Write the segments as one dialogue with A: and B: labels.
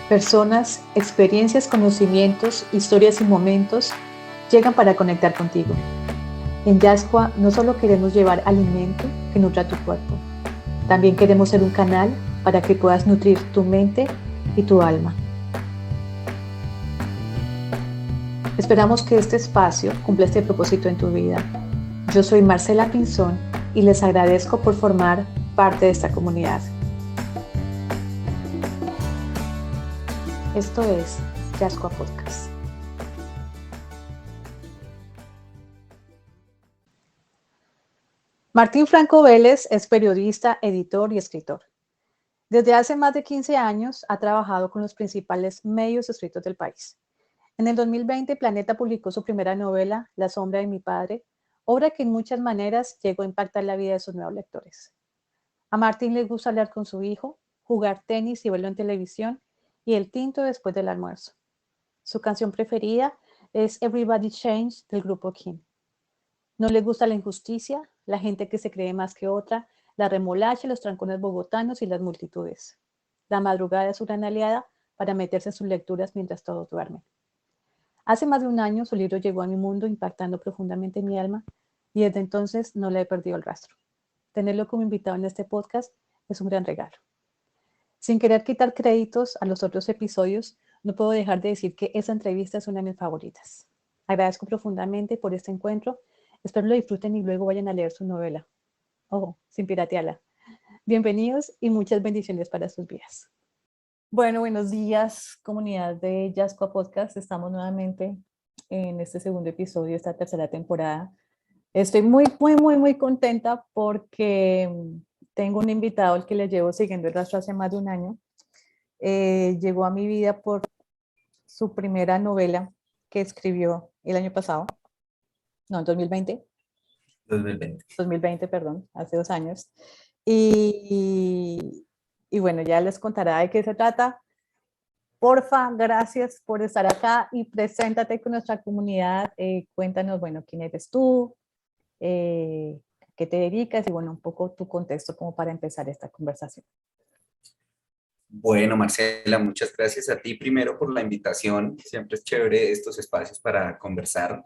A: Personas, experiencias, conocimientos, historias y momentos llegan para conectar contigo. En Yascua no solo queremos llevar alimento que nutra tu cuerpo, también queremos ser un canal para que puedas nutrir tu mente y tu alma. Esperamos que este espacio cumpla este propósito en tu vida. Yo soy Marcela Pinzón y les agradezco por formar parte de esta comunidad. Esto es Yascua Podcast. Martín Franco Vélez es periodista, editor y escritor. Desde hace más de 15 años ha trabajado con los principales medios escritos del país. En el 2020, Planeta publicó su primera novela, La sombra de mi padre, obra que en muchas maneras llegó a impactar la vida de sus nuevos lectores. A Martín le gusta hablar con su hijo, jugar tenis y verlo en televisión, y el tinto después del almuerzo. Su canción preferida es Everybody Change del grupo King. No le gusta la injusticia, la gente que se cree más que otra, la remolacha, los trancones bogotanos y las multitudes. La madrugada es una gran aliada para meterse en sus lecturas mientras todos duermen. Hace más de un año su libro llegó a mi mundo impactando profundamente mi alma y desde entonces no le he perdido el rastro. Tenerlo como invitado en este podcast es un gran regalo. Sin querer quitar créditos a los otros episodios, no puedo dejar de decir que esa entrevista es una de mis favoritas. Agradezco profundamente por este encuentro. Espero lo disfruten y luego vayan a leer su novela. Ojo, sin piratearla. Bienvenidos y muchas bendiciones para sus vidas. Bueno, buenos días, comunidad de Yascua Podcast. Estamos nuevamente en este segundo episodio de esta tercera temporada. Estoy muy contenta porque tengo un invitado al que le llevo siguiendo el rastro hace más de un año. Llegó a mi vida por su primera novela que escribió el año pasado, no, en 2020. 2020, perdón, hace 2 años. Y bueno, ya les contará de qué se trata. Porfa, gracias por estar acá y preséntate con nuestra comunidad. Cuéntanos, bueno, quién eres tú, qué te dedicas y bueno, un poco tu contexto como para empezar esta conversación.
B: Bueno, Marcela, muchas gracias a ti primero por la invitación. Siempre es chévere estos espacios para conversar.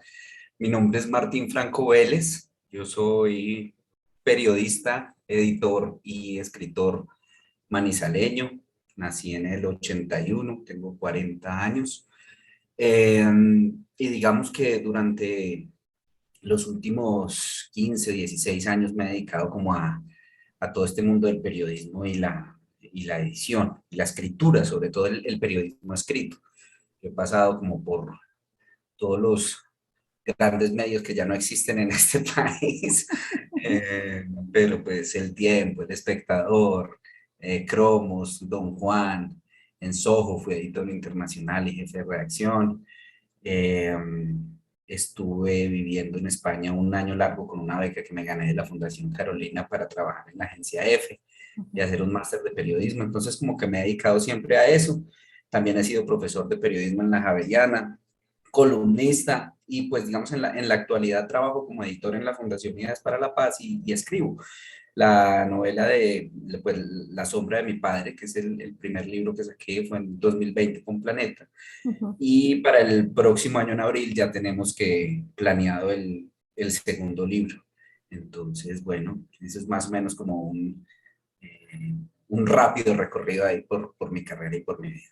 B: Mi nombre es Martín Franco Vélez. Yo soy periodista, editor y escritor manizaleño. Nací en el 81, tengo 40 años. Y digamos que durante los últimos 15, 16 años me he dedicado como a todo este mundo del periodismo y la edición, y la escritura, sobre todo el periodismo escrito. He pasado como por todos los grandes medios que ya no existen en este país, pero pues El Tiempo, El Espectador, Cromos, Don Juan, en Soho fui editor internacional y jefe de redacción. Eh, Estuve viviendo en España un año largo con una beca que me gané de la Fundación Carolina para trabajar en la agencia EFE y hacer un máster de periodismo. Entonces, como que me he dedicado siempre a eso. También he sido profesor de periodismo en la Javeriana, columnista y pues digamos en la actualidad trabajo como editor en la Fundación Unidades para la Paz y escribo. La novela de pues, La sombra de mi padre, que es el primer libro que saqué, fue en 2020 con Planeta. Y para el próximo año en abril ya tenemos que planeado el segundo libro. Entonces, bueno, eso es más o menos como un rápido recorrido ahí por mi carrera y por mi vida.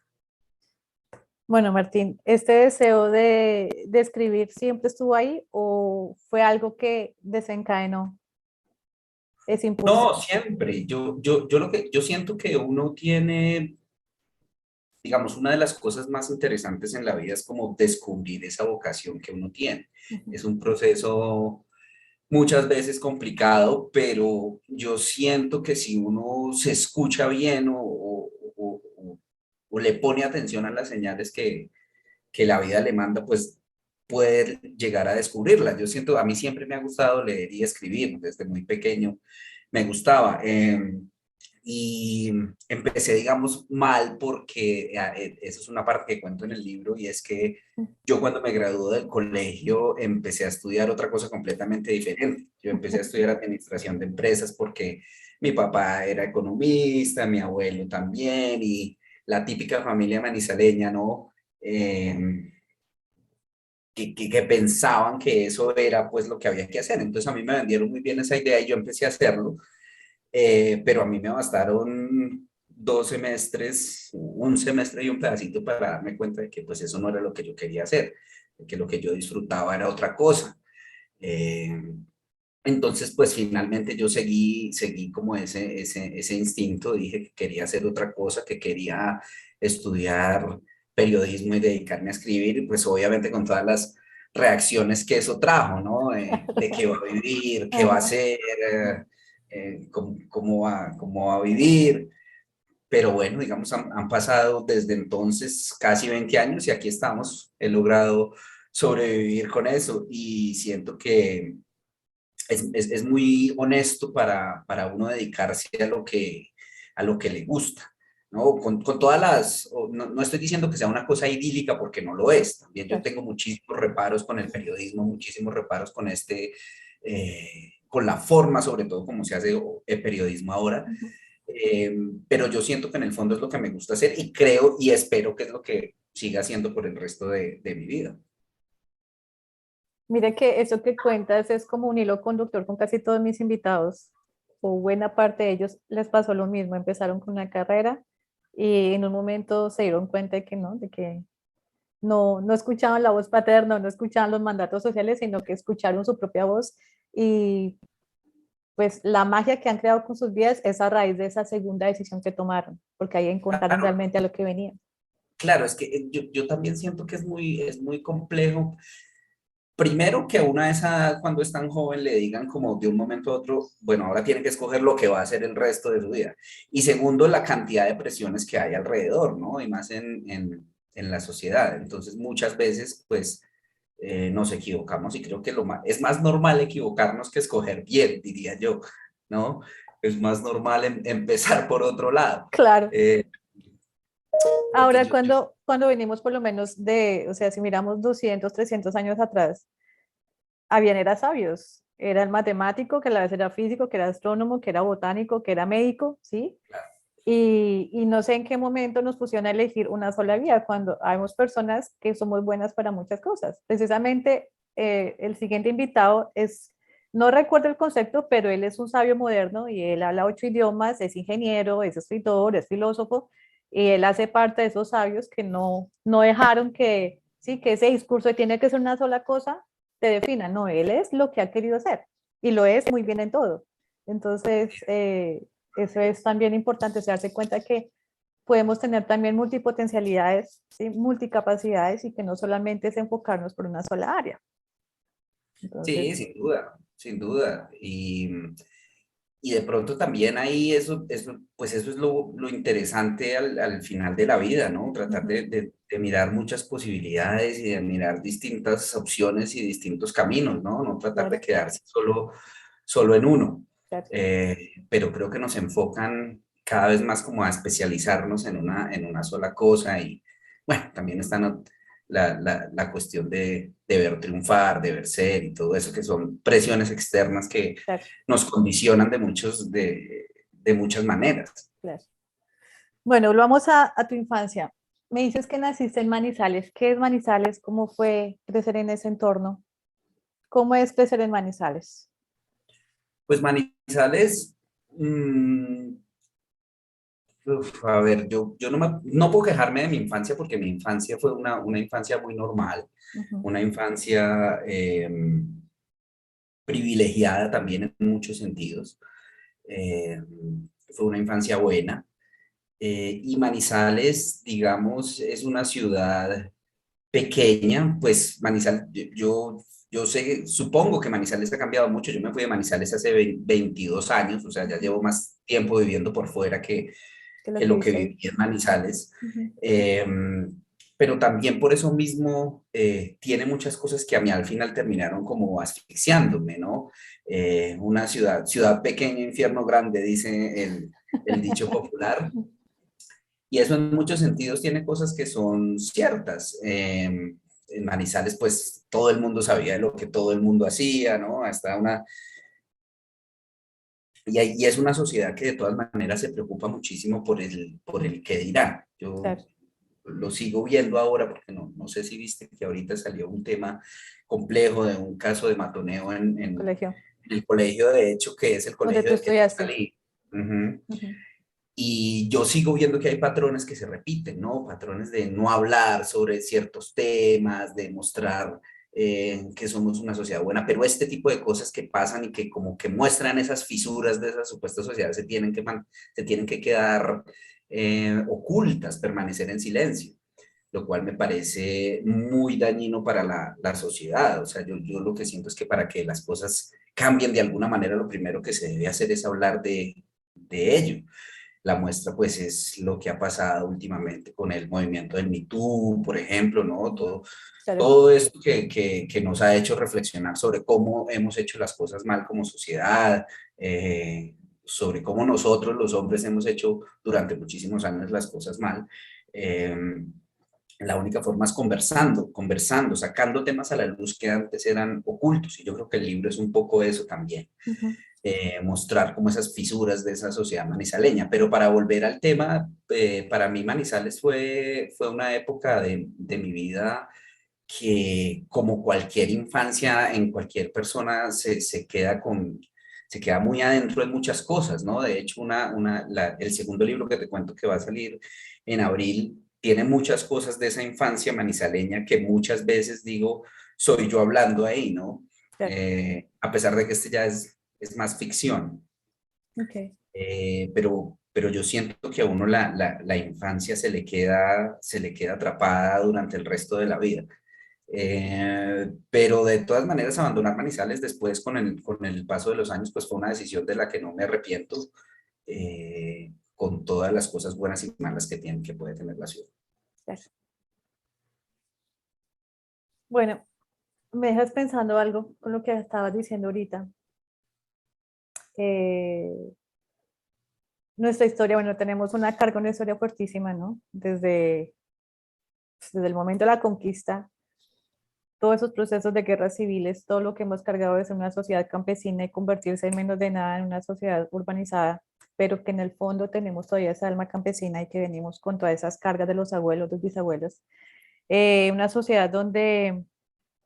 A: Bueno, Martín, ¿este deseo de escribir siempre estuvo ahí o fue algo que desencadenó ese impulso?
B: No, siempre. Yo siento que uno tiene, digamos, una de las cosas más interesantes en la vida es como descubrir esa vocación que uno tiene. Es un proceso muchas veces complicado, pero yo siento que si uno se escucha bien o le pone atención a las señales que la vida le manda, pues puede llegar a descubrirlas. Yo siento, a mí siempre me ha gustado leer y escribir, desde muy pequeño me gustaba. Y empecé, digamos, mal porque eso es una parte que cuento en el libro y es que yo cuando me gradué del colegio empecé a estudiar otra cosa completamente diferente. Yo empecé a estudiar administración de empresas porque mi papá era economista, mi abuelo también, y la típica familia manizaleña, ¿no? Que pensaban que eso era pues lo que había que hacer. Entonces a mí me vendieron muy bien esa idea y yo empecé a hacerlo, pero a mí me bastaron 2 semestres, un semestre y un pedacito para darme cuenta de que pues eso no era lo que yo quería hacer, de que lo que yo disfrutaba era otra cosa. Eh, entonces, pues finalmente yo seguí como ese instinto, dije que quería hacer otra cosa, que quería estudiar periodismo y dedicarme a escribir, y pues obviamente con todas las reacciones que eso trajo, ¿no? De qué va a vivir, qué va a
A: Ajá.
B: hacer, cómo va a vivir. Pero bueno, digamos, han pasado desde entonces casi 20 años y aquí estamos. He logrado sobrevivir con eso y siento que es muy honesto para uno dedicarse a lo que le gusta, ¿no? Con todas no estoy diciendo que sea una cosa idílica porque no lo es, también yo
A: Claro.
B: tengo muchísimos reparos con el periodismo, muchísimos reparos con con la forma sobre todo como se hace el periodismo ahora,
A: Ujú.
B: pero yo siento que en el fondo es lo que me gusta hacer y creo y espero que es lo que siga haciendo por el resto de mi vida.
A: Mira que eso que cuentas es como un hilo conductor con casi todos mis invitados, o buena parte de ellos les pasó lo mismo, empezaron con una carrera y en un momento se dieron cuenta de que no escuchaban la voz paterna, no escuchaban los mandatos sociales, sino que escucharon su propia voz y pues la magia que han creado con sus vidas es a raíz de esa segunda decisión que tomaron, porque ahí encontraron
B: Claro,
A: realmente a lo que venían.
B: claro, es que yo también siento que es muy complejo. Primero, que a una de esa edad, cuando es tan joven, le digan como de un momento a otro, bueno, ahora tiene que escoger lo que va a hacer el resto de su vida. Y segundo, la cantidad de presiones que hay alrededor, ¿no? Y más en la sociedad. Entonces, muchas veces, pues, nos equivocamos y creo que es más normal equivocarnos que escoger bien, diría yo, ¿no? Es más normal empezar por otro lado.
A: Claro.
B: Eh, porque
A: Ahora, cuando venimos por lo menos o sea, si miramos 200, 300 años atrás, habían era sabios. Era el matemático, que a la vez era físico, que era astrónomo, que era botánico, que era médico, ¿sí? Y no sé en qué momento nos pusieron a elegir una sola vía, cuando hay personas que somos buenas para muchas cosas. Precisamente el siguiente invitado no recuerdo el concepto, pero él es un sabio moderno y él habla 8 idiomas, es ingeniero, es escritor, es filósofo, y él hace parte de esos sabios que no dejaron que, sí, que ese discurso de tiene que ser una sola cosa te defina. No, él es lo que ha querido hacer y lo es muy bien en todo. Entonces, eso es también importante, darse cuenta que podemos tener también multipotencialidades, ¿sí? Multicapacidades y que no solamente es enfocarnos por una sola área.
B: sí,
A: Entonces,
B: sin duda, sin duda. Y de pronto también ahí pues eso es lo interesante al final de la vida, ¿no? Tratar
A: ujú,
B: de mirar muchas posibilidades y de mirar distintas opciones y distintos caminos, ¿no? No tratar de
A: claro,
B: quedarse solo en uno.
A: claro.
B: Pero creo que nos enfocan cada vez más como a especializarnos en una sola cosa y bueno, también están la cuestión de ver triunfar, de ver ser y todo eso, que son presiones externas que
A: Claro,
B: nos condicionan de muchas maneras.
A: claro. Bueno, volvamos a tu infancia. Me dices que naciste en Manizales. ¿Qué es Manizales? ¿Cómo fue crecer en ese entorno? ¿Cómo es crecer en Manizales?
B: Pues Manizales, mmm, a ver, yo no puedo quejarme de mi infancia porque mi infancia fue una infancia muy normal,
A: Ujú.
B: una infancia privilegiada también en muchos sentidos. Eh, Fue una infancia buena. Y Manizales, digamos, es una ciudad pequeña, pues Manizales, yo sé, supongo que Manizales ha cambiado mucho. Yo me fui de Manizales hace 22 años, o sea, ya
A: Ujú.
B: llevo más tiempo viviendo por fuera
A: ¿Qué es lo
B: que
A: que
B: lo que
A: viste ahí?
B: viví en Manizales.
A: Ujú.
B: Eh, pero también por eso mismo tiene muchas cosas que a mí al final terminaron como asfixiándome, ¿no? Una ciudad pequeña, infierno grande, dice el dicho popular. Y eso en muchos sentidos tiene cosas que son ciertas. En Manizales, pues todo el mundo sabía de lo que todo el mundo hacía, ¿no? Hasta y es una sociedad que de todas maneras se preocupa muchísimo por el qué dirán. Yo
A: Claro,
B: lo sigo viendo ahora porque no sé si viste que ahorita salió un tema complejo de un caso de matoneo
A: colegio,
B: en el colegio, de hecho, que es el
A: donde
B: colegio
A: tú
B: de que yo
A: estudiaste.
B: salí. Ujú.
A: Ujú.
B: Y yo sigo viendo que hay patrones que se repiten, ¿no? Patrones de no hablar sobre ciertos temas, de mostrar que somos una sociedad buena, pero este tipo de cosas que pasan y que como que muestran esas fisuras de esa supuesta sociedad se tienen que quedar ocultas, permanecer en silencio, lo cual me parece muy dañino para la sociedad. O sea, yo lo que siento es que para que las cosas cambien de alguna manera, lo primero que se debe hacer es hablar de ello. La muestra, pues, es lo que ha pasado últimamente con el movimiento del Me Too, por ejemplo, ¿no?
A: Claro.
B: Todo esto que nos ha hecho reflexionar sobre cómo hemos hecho las cosas mal como sociedad, sobre cómo nosotros, los hombres, hemos hecho durante muchísimos años las cosas mal. Eh, la única forma es conversando, sacando temas a la luz que antes eran ocultos. Y yo creo que el libro es un poco eso también,
A: Ujú.
B: mostrar como esas fisuras de esa sociedad manizaleña. Pero para volver al tema, para mí Manizales fue una época de mi vida que, como cualquier infancia en cualquier persona, se queda muy adentro de muchas cosas, ¿no? De hecho, el segundo libro que te cuento que va a salir en abril tiene muchas cosas de esa infancia manizaleña que muchas veces digo, soy yo hablando ahí, ¿no?
A: Claro.
B: A pesar de que este ya es más ficción.
A: Ok.
B: Pero yo siento que a uno la infancia se le queda atrapada durante el resto de la vida. Pero de todas maneras, abandonar Manizales después con el paso de los años, pues fue una decisión de la que no me arrepiento, con todas las cosas buenas y malas que puede tener la ciudad.
A: Claro. Bueno, me dejas pensando algo con lo que estabas diciendo ahorita. Eh, Nuestra historia, bueno, tenemos una carga, una historia fuertísima, ¿no? Desde el momento de la conquista, todos esos procesos de guerras civiles, todo lo que hemos cargado de ser una sociedad campesina y convertirse en menos de nada en una sociedad urbanizada, pero que en el fondo tenemos todavía esa alma campesina y que venimos con todas esas cargas de los abuelos, de los bisabuelos. Una sociedad donde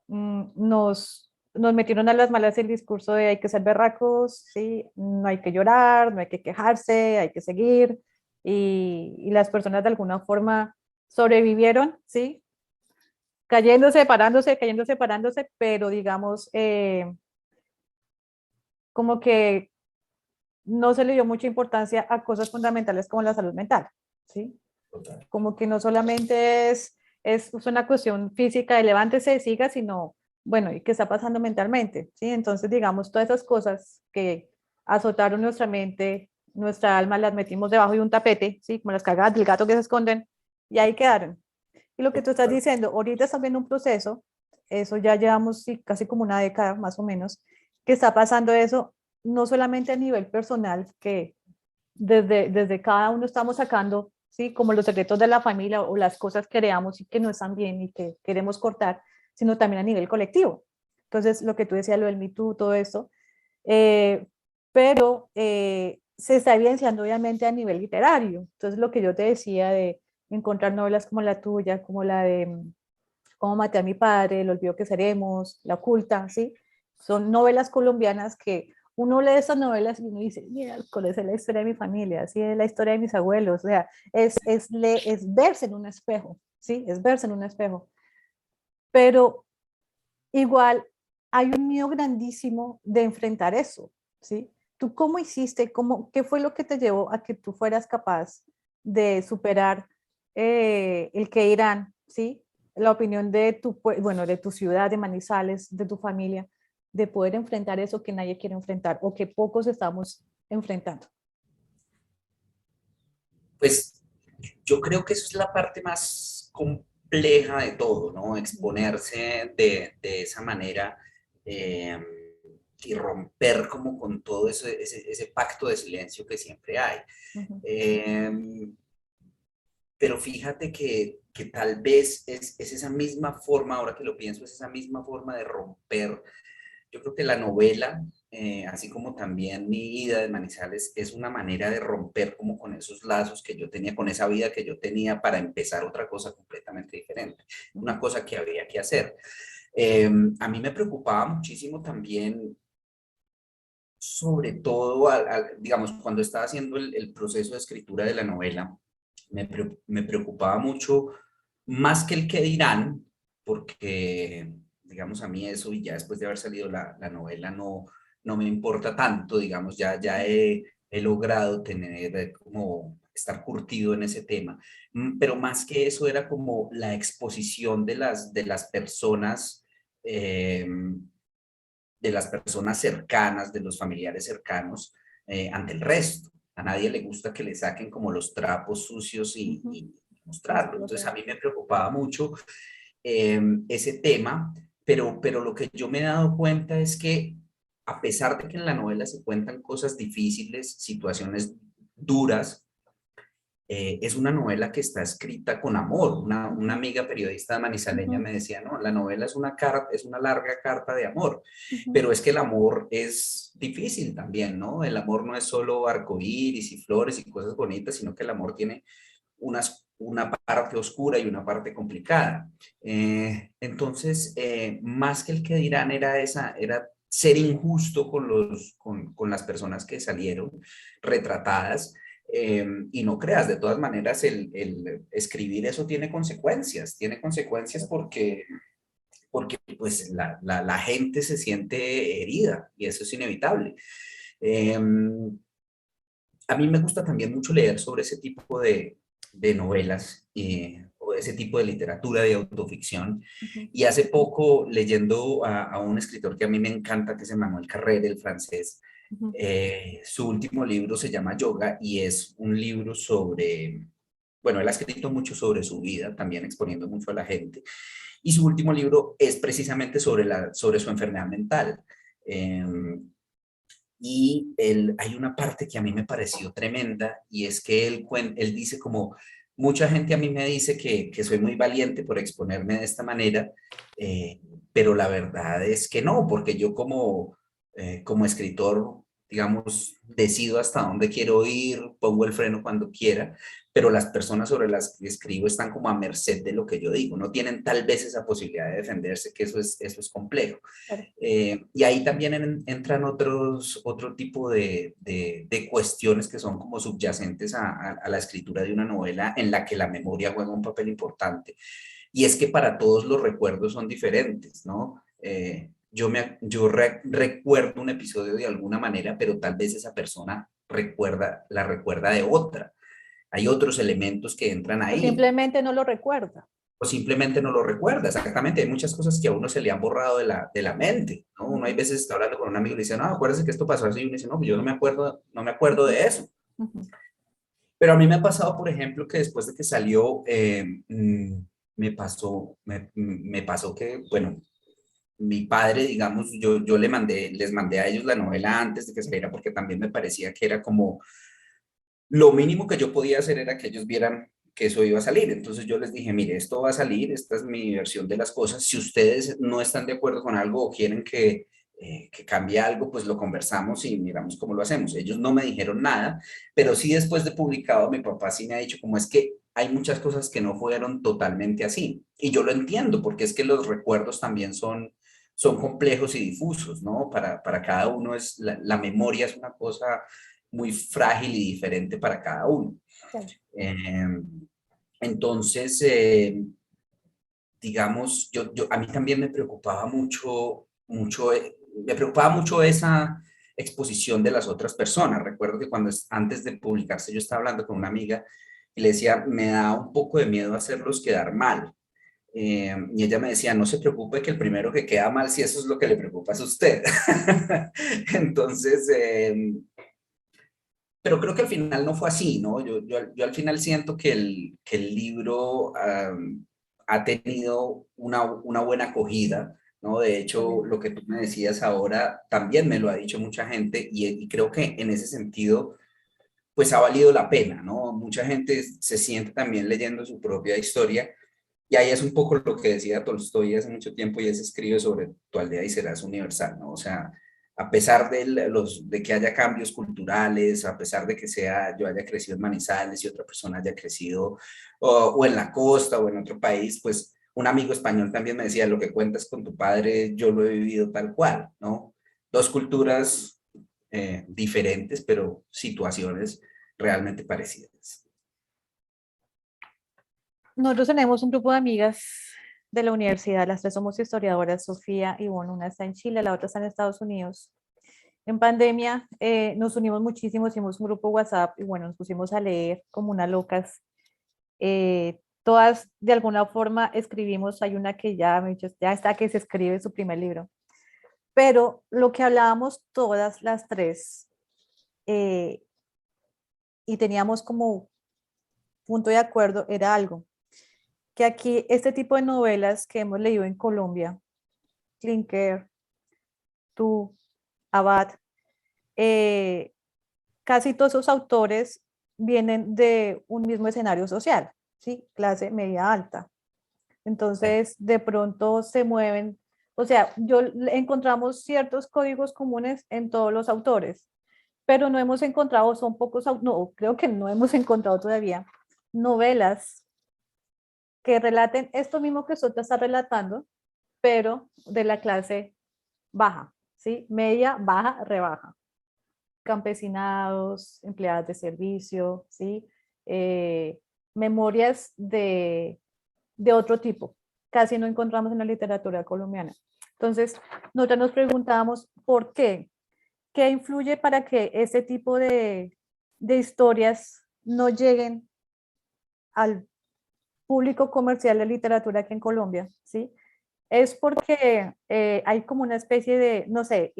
A: nos metieron a las malas el discurso de hay que ser berracos, ¿sí? No hay que llorar, no hay que quejarse, hay que seguir. Y las personas de alguna forma sobrevivieron, ¿sí? Cayendo, separándose, pero digamos, como que no se le dio mucha importancia a cosas fundamentales como la salud mental, ¿sí?
B: Total.
A: Como que no solamente es una cuestión física de levántese, siga, sino, bueno, ¿y qué está pasando mentalmente? ¿Sí? Entonces, digamos, todas esas cosas que azotaron nuestra mente, nuestra alma, las metimos debajo de un tapete, ¿sí? Como las cagadas del gato que se esconden, y ahí quedaron. Y lo que tú estás diciendo, ahorita estás viendo un proceso, eso ya llevamos sí, casi como una década más o menos, que está pasando eso, no solamente a nivel personal, que desde cada uno estamos sacando, ¿sí? Como los secretos de la familia o las cosas que creamos y que no están bien y que queremos cortar, sino también a nivel colectivo. Entonces, lo que tú decías, lo del Me Too, todo eso, eh, pero se está evidenciando obviamente a nivel literario. Entonces, lo que yo te decía de encontrar novelas como la tuya, como la de Cómo maté a mi padre, El olvido que seremos, La oculta, ¿sí? Son novelas colombianas que uno lee esas novelas y uno dice, mira, ¿cuál es la historia de mi familia? Así es la historia de mis abuelos. O sea, es verse en un espejo, ¿sí? Es verse en un espejo. Pero igual hay un miedo grandísimo de enfrentar eso, ¿sí? ¿Tú cómo hiciste? ¿Qué fue lo que te llevó a que tú fueras capaz de superar el que irán, ¿sí? La opinión de bueno, de tu ciudad, de Manizales, de tu familia, de poder enfrentar eso que nadie quiere enfrentar o que pocos estamos enfrentando.
B: Pues yo creo que eso es la parte más compleja de todo, ¿no? Exponerse de esa manera, eh, y romper como con todo ese pacto de silencio que siempre hay.
A: Ujú.
B: Eh, pero fíjate que tal vez es esa misma forma, ahora que lo pienso, es esa misma forma de romper yo creo que la novela, así como también mi vida de Manizales, es una manera de romper como con esos lazos que yo tenía, con esa vida que yo tenía para empezar otra cosa completamente diferente, una cosa que había que hacer. A mí me preocupaba muchísimo también, sobre todo, digamos, cuando estaba haciendo el proceso de escritura de la novela, me preocupaba mucho, más que el qué dirán, porque, digamos, a mí eso, y ya después de haber salido la novela, no me importa tanto, digamos, ya he logrado tener como estar curtido en ese tema. Pero más que eso era como la exposición de las personas, eh, de las personas cercanas, de los familiares cercanos, ante el resto. A nadie le gusta que le saquen como los trapos sucios y mostrarlo. Entonces a mí me preocupaba mucho ese tema, pero lo que yo me he dado cuenta es que a pesar de que en la novela se cuentan cosas difíciles, situaciones duras, es una novela que está escrita con amor. Una amiga periodista manizaleña me decía, no, la novela es una carta, es una larga carta de amor, pero es que el amor es difícil también, ¿no? El amor no es solo arcoíris y flores y cosas bonitas, sino que el amor tiene una parte oscura y una parte complicada. Entonces, más que el que dirán era ser injusto con las personas que salieron retratadas. Y no creas, de todas maneras, el escribir eso tiene consecuencias porque pues la gente se siente herida y eso es inevitable. Eh, a mí me gusta también mucho leer sobre ese tipo de novelas o ese tipo de literatura de autoficción. Y hace poco, leyendo a un escritor que a mí me encanta, que es Emmanuel Carrère, el francés, su último libro se llama Yoga y es un libro sobre, bueno, él ha escrito mucho sobre su vida, también exponiendo mucho a la gente. Y su último libro es precisamente sobre su enfermedad mental. Eh, hay una parte que a mí me pareció tremenda y es que él dice como, mucha gente a mí me dice que soy muy valiente por exponerme de esta manera, eh, pero la verdad es que no, porque yo como escritor, digamos, decido hasta dónde quiero ir, pongo el freno cuando quiera, pero las personas sobre las que escribo están como a merced de lo que yo digo, no tienen tal vez esa posibilidad de defenderse, que eso es complejo.
A: Claro.
B: Y ahí también entran otro tipo de cuestiones que son como subyacentes a la escritura de una novela en la que la memoria juega un papel importante. Y es que para todos los recuerdos son diferentes, ¿no? Recuerdo un episodio de alguna manera, pero tal vez esa persona la recuerda de otra. Hay otros elementos que entran
A: O
B: ahí
A: simplemente no lo recuerda.
B: o simplemente no lo recuerda. Exactamente, hay muchas cosas que a uno se le han borrado de la mente, ¿no? Uno hay veces está hablando con un amigo y le dice, no, acuérdese que esto pasó así, y uno dice, no, pues yo no me acuerdo de eso. Pero a mí me ha pasado, por ejemplo, que después de que salió, me pasó que, bueno, mi padre, digamos, yo les mandé a ellos la novela antes de que saliera porque también me parecía que era como lo mínimo que yo podía hacer era que ellos vieran que eso iba a salir. Entonces yo les dije, mire, esto va a salir, esta es mi versión de las cosas. Si ustedes no están de acuerdo con algo o quieren que cambie algo, pues lo conversamos y miramos cómo lo hacemos. Ellos no me dijeron nada, pero sí después de publicado, mi papá sí me ha dicho como es que hay muchas cosas que no fueron totalmente así. Y yo lo entiendo, porque es que los recuerdos también son complejos y difusos, ¿no? Para cada uno la memoria es una cosa muy frágil y diferente para cada uno.
A: Claro.
B: Eh, entonces, digamos, a mí también me preocupaba mucho esa exposición de las otras personas. Recuerdo que antes de publicarse yo estaba hablando con una amiga y le decía, me da un poco de miedo hacerlos quedar mal. Y ella me decía, no se preocupe que el primero que queda mal, si eso es lo que le preocupa es usted. Entonces, pero creo que al final no fue así, ¿no? Yo al final siento que el libro ha tenido una buena acogida, ¿no? De hecho, lo que tú me decías ahora también me lo ha dicho mucha gente y creo que en ese sentido, pues ha valido la pena, ¿no? Mucha gente se siente también leyendo su propia historia Y ahí es un poco lo que decía Tolstoy hace mucho tiempo, y es escribe sobre tu aldea y serás universal, ¿no? O sea, a pesar de, de que haya cambios culturales, a pesar de que yo haya crecido en Manizales y otra persona haya crecido o en la costa o en otro país, pues un amigo español también me decía, lo que cuentas con tu padre, yo lo he vivido tal cual, ¿no? Dos culturas diferentes, pero situaciones realmente parecidas.
A: Nosotros tenemos un grupo de amigas de la universidad, las tres somos historiadoras, Sofía y bueno, una está en Chile, la otra está en Estados Unidos. En pandemia nos unimos muchísimo, hicimos un grupo WhatsApp y bueno, nos pusimos a leer como unas locas. Todas de alguna forma escribimos, hay una que ya, ya está que se escribe su primer libro, pero lo que hablábamos todas las tres eh, y teníamos como punto de acuerdo era algo, que aquí este tipo de novelas que hemos leído en Colombia, Klinker, tú, Abad, eh, casi todos esos autores vienen de un mismo escenario social, ¿sí? Clase media alta. Entonces, de pronto se mueven, o sea, encontramos ciertos códigos comunes en todos los autores, pero no hemos encontrado, son pocos, no, creo que no hemos encontrado todavía novelas que relaten esto mismo que Sota está relatando, pero de la clase baja, ¿sí? Media, baja, rebaja. Campesinados, empleadas de servicio, ¿sí? Eh, memorias de otro tipo. Casi no encontramos en la literatura colombiana. Entonces, nosotros nos preguntábamos por qué. ¿Qué influye para que este tipo de historias no lleguen al público comercial de literatura aquí en Colombia? ¿Sí? Es porque hay como una especie de, no sé,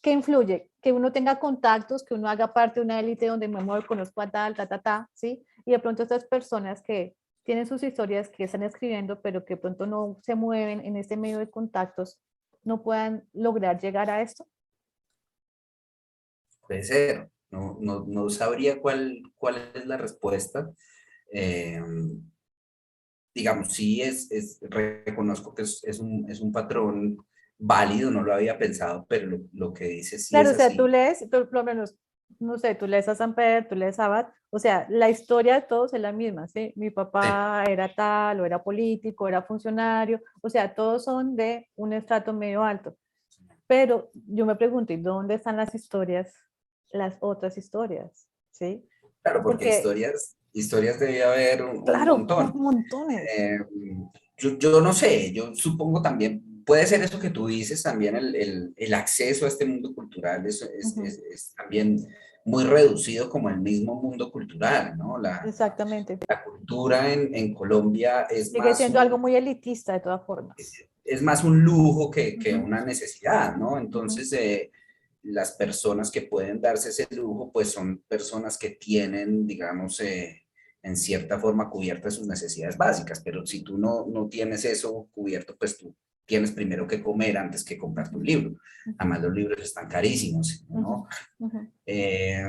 A: ¿qué influye? Que uno tenga contactos, que uno haga parte de una élite donde me muevo, conozco a tal, ¿sí? Y de pronto estas personas que tienen sus historias, que están escribiendo, pero que de pronto no se mueven en este medio de contactos, no puedan lograr llegar a esto.
B: Puede ser, no sabría cuál es la respuesta. Eh, digamos, sí reconozco que es un patrón válido, no lo había pensado, pero lo que dice sí
A: Claro,
B: es
A: o sea, tú
B: así.
A: lees, por lo menos, no sé, tú lees a Samper, tú lees a Abad, o sea, la historia de todos es la misma, ¿sí? Mi
B: Sí,
A: papá era tal, o era político, era funcionario, o sea, todos son de un estrato medio alto. Pero yo me pregunto, ¿y dónde están las historias, las otras historias? ¿Sí?
B: claro, porque
A: Porque,
B: historias debe haber un
A: claro,
B: montón.
A: montones.
B: Eh, yo no sé, yo supongo también, puede ser eso que tú dices, también el acceso a este mundo cultural
A: Ujú,
B: es también muy reducido como el mismo mundo cultural, ¿no?
A: exactamente.
B: La cultura en Colombia
A: Sigue siendo algo muy elitista de todas formas.
B: es más un lujo que
A: Ujú,
B: una necesidad, ¿no?
A: ujú,
B: Entonces, las personas que pueden darse ese lujo, pues son personas que tienen, digamos, en cierta forma cubiertas sus necesidades básicas, pero si tú no tienes eso cubierto, pues tú tienes primero que comer antes que comprarte un libro.
A: ujú,
B: Además, los libros están carísimos,
A: ujú,
B: ¿no?
A: ujú.
B: Eh,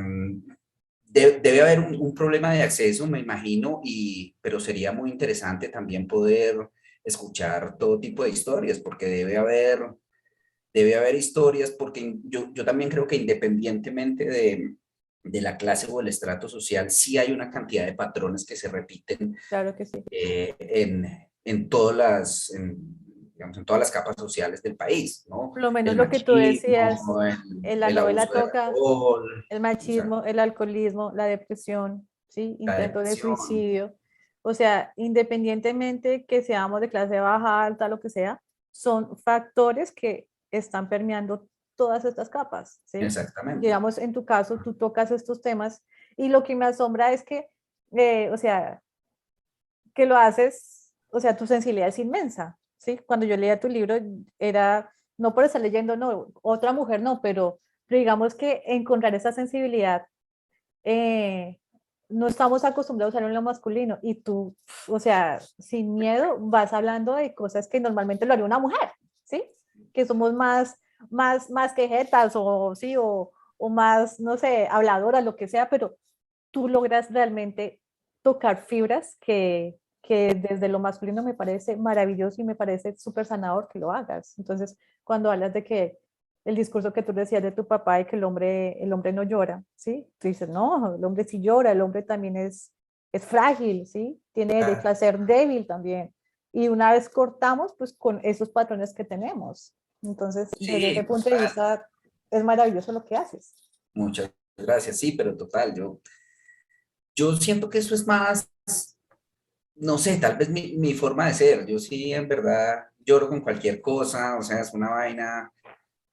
B: debe haber un problema de acceso, me imagino, pero sería muy interesante también poder escuchar todo tipo de historias, porque debe haber historias, porque yo también creo que independientemente de la clase o el estrato social, sí hay una cantidad de patrones que se repiten
A: Claro que sí.
B: en todas digamos, en todas las capas sociales del país, ¿no?
A: Por lo menos
B: El
A: lo que tú decías,
B: machismo,
A: en la
B: el
A: novela
B: abuso del
A: toca
B: alcohol,
A: el
B: o sea,
A: machismo, el alcoholismo, la depresión, ¿sí?
B: la
A: Intento de
B: depresión.
A: suicidio. O sea, independientemente que seamos de clase baja, alta, lo que sea, son factores que están permeando todas estas capas, ¿sí?
B: Exactamente.
A: Digamos, en tu caso, tú tocas estos temas y lo que me asombra es que, o sea, que lo haces, o sea, tu sensibilidad es inmensa, ¿sí? Cuando yo leía tu libro era, no por estar leyendo, no, otra mujer no, pero digamos que encontrar esa sensibilidad, eh, no estamos acostumbrados a usarlo en lo masculino y tú, o sea, sin miedo vas hablando de cosas que normalmente lo haría una mujer, ¿sí? Que somos más quejetas o, sí, o más, no sé, habladoras, lo que sea, pero tú logras realmente tocar fibras que desde lo masculino me parece maravilloso y me parece súper sanador que lo hagas. Entonces, cuando hablas de que el discurso que tú decías de tu papá y que el hombre no llora, ¿sí? Tú dices, no, el hombre sí llora, el hombre también es frágil, ¿sí? Tiene derecho a ser débil también. Y una vez cortamos, pues con esos patrones que tenemos. Entonces, desde ese
B: Sí,
A: punto de
B: total.
A: vista, es maravilloso lo que haces.
B: Muchas gracias, sí, pero total, yo siento que eso es más, no sé, tal vez mi forma de ser. Yo sí, en verdad, lloro con cualquier cosa, o sea, es una vaina.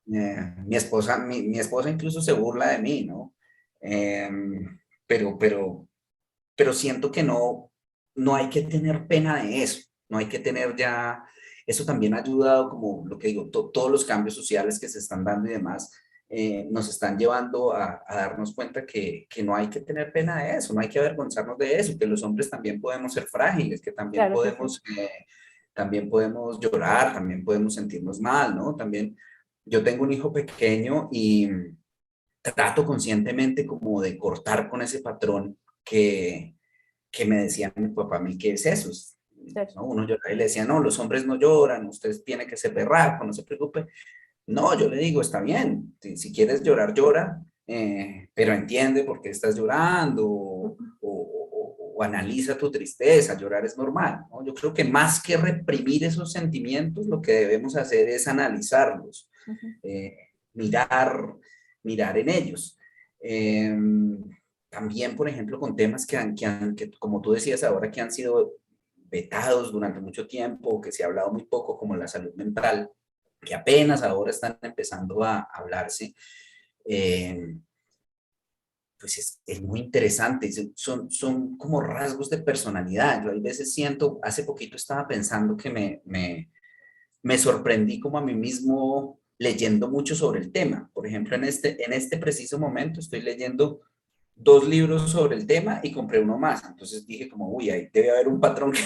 B: Mi esposa incluso se burla de mí, ¿no? Pero, pero, pero siento que no hay que tener pena de eso, no hay que tener ya, eso también ha ayudado, como lo que digo, todos los cambios sociales que se están dando y demás, nos están llevando a darnos cuenta que no hay que tener pena de eso, no hay que avergonzarnos de eso, que los hombres también podemos ser frágiles, que
A: Claro que sí.
B: también podemos llorar, también podemos sentirnos mal, ¿no? También yo tengo un hijo pequeño y trato conscientemente como de cortar con ese patrón que me decía mi papá a mí, ¿qué es eso?
A: Claro.
B: ¿No? Uno llora y le decía, no, los hombres no lloran, usted tiene que ser berraco, no se preocupe. No, yo le digo, está bien, si quieres llorar, llora, pero entiende por qué estás llorando o analiza tu tristeza, llorar es normal, ¿no? Yo creo que más que reprimir esos sentimientos, lo que debemos hacer es analizarlos,
A: Ujú.
B: eh, mirar, mirar en ellos. Eh, También, por ejemplo, con temas que, como tú decías ahora, que han sido vetados durante mucho tiempo, que se ha hablado muy poco, como la salud mental, que apenas ahora están empezando a hablarse, eh, pues es muy interesante, son como rasgos de personalidad. Yo a veces siento, hace poquito estaba pensando que me sorprendí como a mí mismo leyendo mucho sobre el tema. Por ejemplo, en este preciso momento estoy leyendo dos libros sobre el tema y compré uno más. Entonces dije como, uy, ahí debe haber un patrón que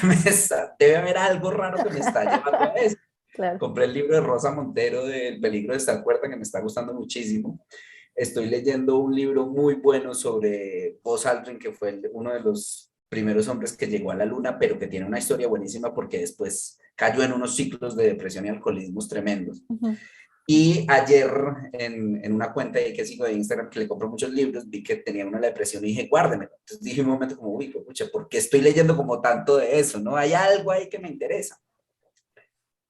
B: debe haber algo raro que me está llevando a eso.
A: Claro.
B: Compré el libro de Rosa Montero del peligro de estar cuerda que me está gustando muchísimo. Estoy leyendo un libro muy bueno sobre Buzz Aldrin, que fue uno de los primeros hombres que llegó a la luna, pero que tiene una historia buenísima porque después cayó en unos ciclos de depresión y alcoholismos tremendos.
A: Ujú.
B: Y ayer en una cuenta ahí que sigo de Instagram que le compro muchos libros, vi que tenía una depresión y dije, guárdemelo. Entonces dije un momento como, uy, pucha, ¿por qué estoy leyendo como tanto de eso? ¿No? Hay algo ahí que me interesa.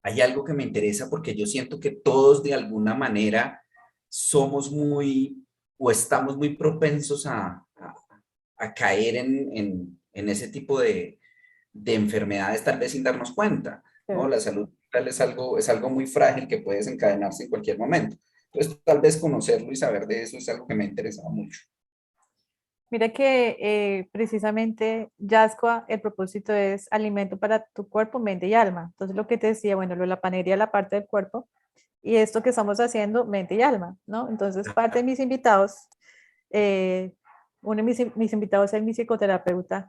B: Hay algo que me interesa porque yo siento que todos de alguna manera somos muy o estamos muy propensos a caer en ese tipo de enfermedades tal vez sin darnos cuenta, ¿no?
A: Claro.
B: La salud mental es algo muy frágil que puede desencadenarse en cualquier momento. Entonces, tal vez conocerlo y saber de eso es algo que me ha interesado mucho.
A: Mira que precisamente Yascoa, el propósito es alimento para tu cuerpo, mente y alma. Entonces lo que te decía, bueno, lo de la panería, la parte del cuerpo, y esto que estamos haciendo, mente y alma, ¿no? Entonces parte de mis invitados, eh, uno de mis invitados es mi psicoterapeuta,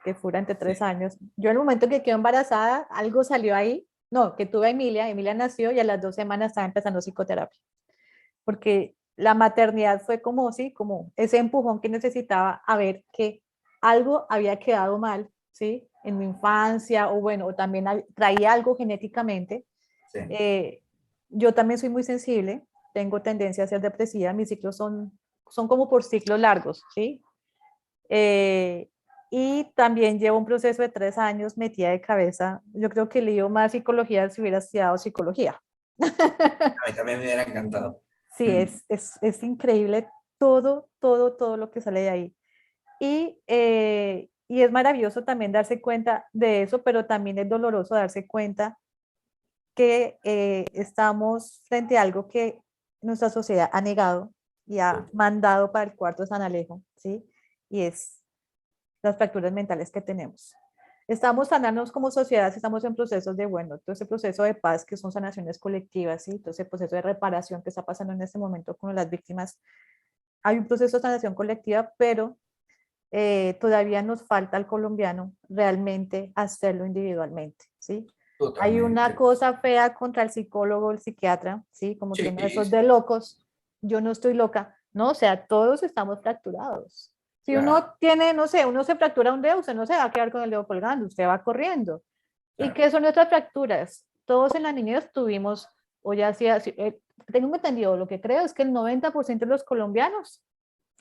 A: que fue durante
B: Sí,
A: 3 años. Yo en el momento que quedé embarazada, algo salió ahí, no, que tuve a Emilia, Emilia nació y a las 2 semanas estaba empezando psicoterapia, porque la maternidad fue como, sí, como ese empujón que necesitaba a ver que algo había quedado mal, ¿sí? En mi infancia, o bueno, o también traía algo genéticamente.
B: sí.
A: Eh, yo también soy muy sensible, tengo tendencia a ser depresiva, mis ciclos son como por ciclos largos, ¿sí? Eh, y también llevo un proceso de 3 años metida de cabeza. Yo creo que leo más psicología si hubiera estudiado psicología.
B: A mí también me hubiera encantado.
A: Sí,
B: Mm,
A: es increíble todo, todo, todo lo que sale de ahí. Y es maravilloso también darse cuenta de eso, pero también es doloroso darse cuenta que estamos frente a algo que nuestra sociedad ha negado y ha mandado para el cuarto de San Alejo, ¿sí? Y es las fracturas mentales que tenemos. Estamos sanándonos como sociedad, estamos en procesos de, bueno, todo ese proceso de paz que son sanaciones colectivas, ¿sí? Todo ese proceso de reparación que está pasando en este momento con las víctimas. Hay un proceso de sanación colectiva, pero todavía nos falta al colombiano realmente hacerlo individualmente, ¿sí? Hay una
B: totalmente.
A: cosa fea contra el psicólogo, el psiquiatra, ¿sí? Como que
B: Sí,
A: no, esos
B: sí.
A: de locos, yo no estoy loca, ¿no? O sea, todos estamos fracturados, Si uno tiene, no sé, uno se fractura un dedo, usted no se va a quedar con el dedo colgando, usted va corriendo. ¿Y
B: Claro.
A: qué son nuestras fracturas? Todos en la niñez tuvimos, o ya sea, tengo entendido, lo que creo es que el 90% de los colombianos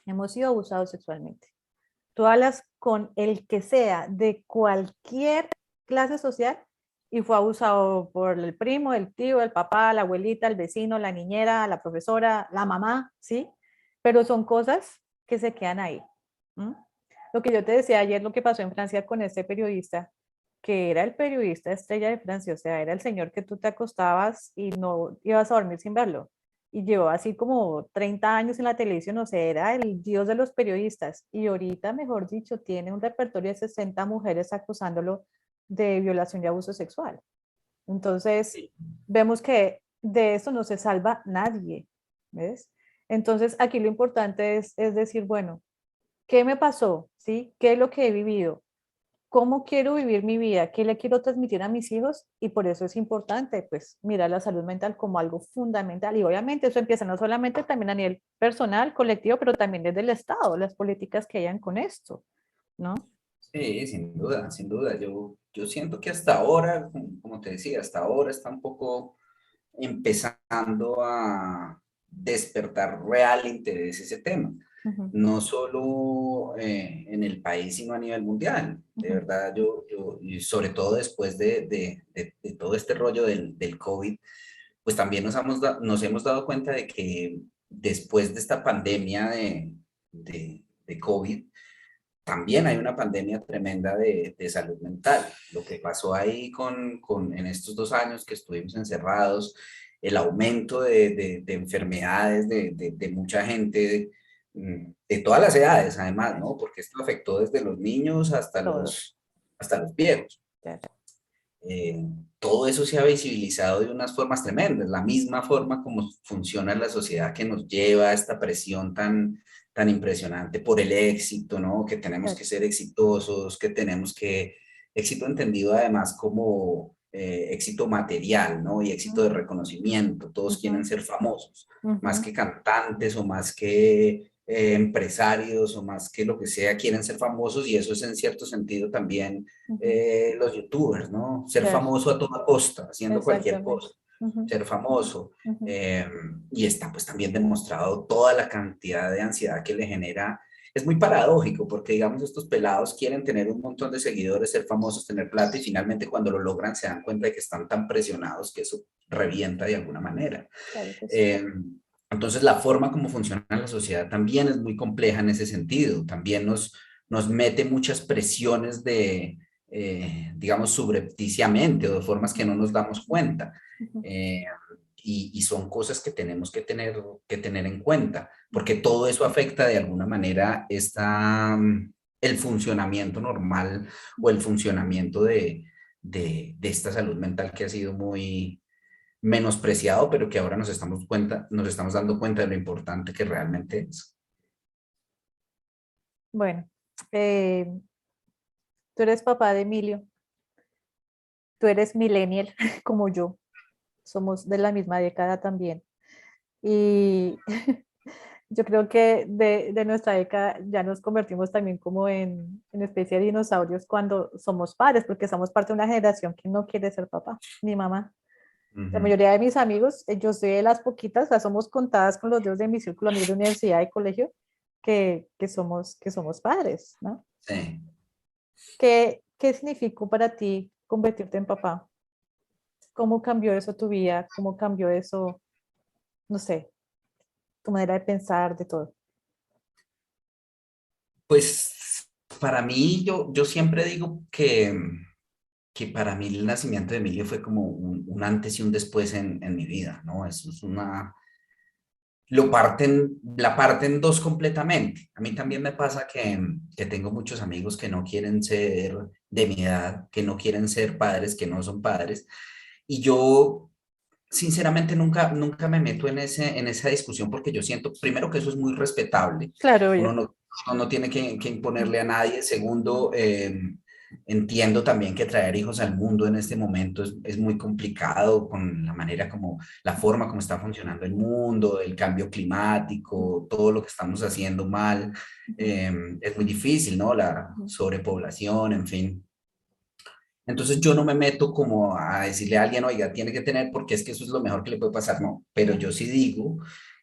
A: hemos sido abusados sexualmente. Tú hablas con el que sea de cualquier clase social y fue abusado por el primo, el tío, el papá, la abuelita, el vecino, la niñera, la profesora, la mamá, ¿sí? Pero son cosas que se quedan ahí. ¿Mm? Lo que yo te decía ayer, lo que pasó en Francia con este periodista, que era el periodista estrella de Francia, o sea, era el señor que tú te acostabas y no ibas a dormir sin verlo. Y llevó así como 30 años en la televisión, o sea, era el dios de los periodistas. Y ahorita, mejor dicho, tiene un repertorio de 60 mujeres acusándolo de violación y abuso sexual. Entonces, vemos que de eso no se salva nadie, ¿ves? Entonces, aquí lo importante es decir, bueno, ¿qué me pasó? ¿Sí? ¿Qué es lo que he vivido? ¿Cómo quiero vivir mi vida? ¿Qué le quiero transmitir a mis hijos? Y por eso es importante, pues, mirar la salud mental como algo fundamental. Y obviamente eso empieza no solamente también a nivel personal, colectivo, pero también desde el Estado, las políticas que hayan con esto, ¿no?
B: Sí, sin duda, sin duda. Yo siento que hasta ahora, como te decía, hasta ahora está un poco empezando a despertar real interés ese tema.
A: Ujú,
B: No solo en el país, sino a nivel mundial. De
A: ujú.
B: verdad, y sobre todo después de todo este rollo del COVID, pues también nos hemos dado cuenta de que después de esta pandemia de COVID, también hay una pandemia tremenda de salud mental. Lo que pasó ahí en estos 2 años que estuvimos encerrados, el aumento de enfermedades de mucha gente, de todas las edades además, ¿no? Porque esto afectó desde los niños
A: Todo.
B: hasta los viejos.
A: Ya, ya.
B: eh, Todo eso se ha visibilizado de unas formas tremendas, la misma forma como funciona la sociedad que nos lleva a esta presión tan impresionante por el éxito, ¿no? Que tenemos
A: Ya,
B: que ser exitosos, éxito entendido además como éxito material, ¿no? Y éxito de reconocimiento, todos
A: ujú,
B: quieren ser famosos, más
A: ujú,
B: que cantantes o más que empresarios o más que lo que sea, quieren ser famosos y eso es en cierto sentido también
A: ujú.
B: los youtubers, ¿no? Ser
A: Claro,
B: famoso a toda costa, haciendo cualquier
A: exactamente.
B: cosa,
A: Ujú,
B: ser famoso.
A: ujú.
B: eh, y está pues también demostrado toda la cantidad de ansiedad que le genera. Es muy paradójico porque, digamos, estos pelados quieren tener un montón de seguidores, ser famosos, tener plata y finalmente cuando lo logran se dan cuenta de que están tan presionados que eso revienta de alguna manera.
A: Claro que sí.
B: Eh, entonces, la forma como funciona la sociedad también es muy compleja en ese sentido. También nos mete muchas presiones digamos, subrepticiamente o de formas que
A: Ujú,
B: no nos damos cuenta.
A: ujú,
B: Eh, y son cosas que tener en cuenta, porque
A: ujú.
B: todo eso afecta de alguna manera el funcionamiento normal o el funcionamiento de esta salud mental que ha sido muy menospreciado, pero que ahora nos estamos dando cuenta de lo importante que realmente es.
A: Bueno, eh, tú eres papá de Emilio, tú eres millennial como yo, somos de la misma década también. Y yo creo que de nuestra década ya nos convertimos también como en especie de dinosaurios cuando somos padres, porque somos parte de una generación que no quiere ser papá ni mamá. La
B: Ujú.
A: mayoría de mis amigos, yo soy de las poquitas, o sea, somos contadas con los dedos de mi círculo, amigos de universidad y colegio, que somos padres, ¿no?
B: Sí.
A: ¿Qué significó para ti convertirte en papá? ¿Cómo cambió eso tu vida? ¿Cómo cambió eso, no sé, tu manera de pensar, de todo?
B: Pues para mí, yo siempre digo que para mí el nacimiento de Emilio fue como un antes y un después en mi vida, ¿no? Eso es la parten dos completamente. A mí también me pasa que tengo muchos amigos que no quieren ser de mi edad, que no quieren ser padres, que no son padres. Y yo, sinceramente, nunca me meto en esa discusión porque yo siento, primero, que eso es muy respetable.
A: Claro,
B: Uno
A: oye.
B: no, uno no tiene que imponerle a nadie. Segundo, Entiendo también que traer hijos al mundo en este momento es muy complicado con la manera como, la forma como está funcionando el mundo, el cambio climático, todo lo que estamos haciendo mal.
A: Ujú,
B: Es muy difícil, ¿no? La
A: ujú.
B: sobrepoblación, en fin. Entonces yo no me meto como a decirle a alguien, oiga, tiene que tener porque es que eso es lo mejor que le puede pasar, no, pero
A: Ya.
B: yo sí digo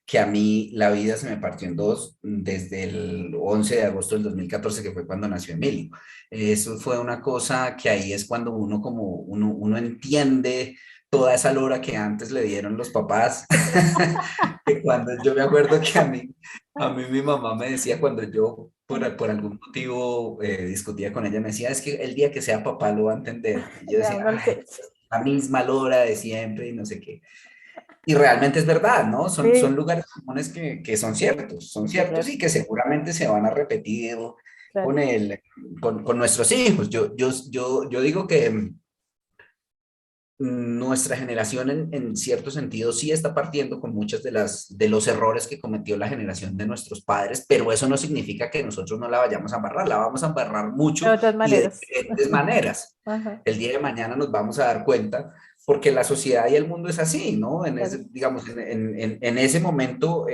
B: que a mí la vida se me partió en dos desde el 11 de agosto del 2014 que fue cuando nació Emilio. Eso fue una cosa que ahí es cuando uno como, uno entiende toda esa lora que antes le dieron los papás, que cuando yo me acuerdo que a mí mi mamá me decía cuando yo por algún motivo discutía con ella, me decía, es que el día que sea papá lo va a entender. Y yo
A: Ya
B: decía,
A: uno lo
B: ay,
A: entiende.
B: la misma lora de siempre y no sé qué. Y realmente es verdad, ¿no? Son
A: Sí,
B: lugares comunes que son
A: sí,
B: ciertos
A: claro,
B: y que seguramente se van a repetir
A: claro.
B: con, con nuestros hijos. Yo digo que nuestra generación en cierto sentido sí está partiendo con muchas de los errores que cometió la generación de nuestros padres, pero eso no significa que nosotros no la vayamos a embarrar, la vamos a embarrar
A: De
B: mucho
A: otras
B: y de
A: maneras.
B: diferentes maneras.
A: Ajá,
B: El día de mañana nos vamos a dar cuenta porque la sociedad y el mundo es así, ¿no? En
A: claro.
B: ese, digamos, en ese momento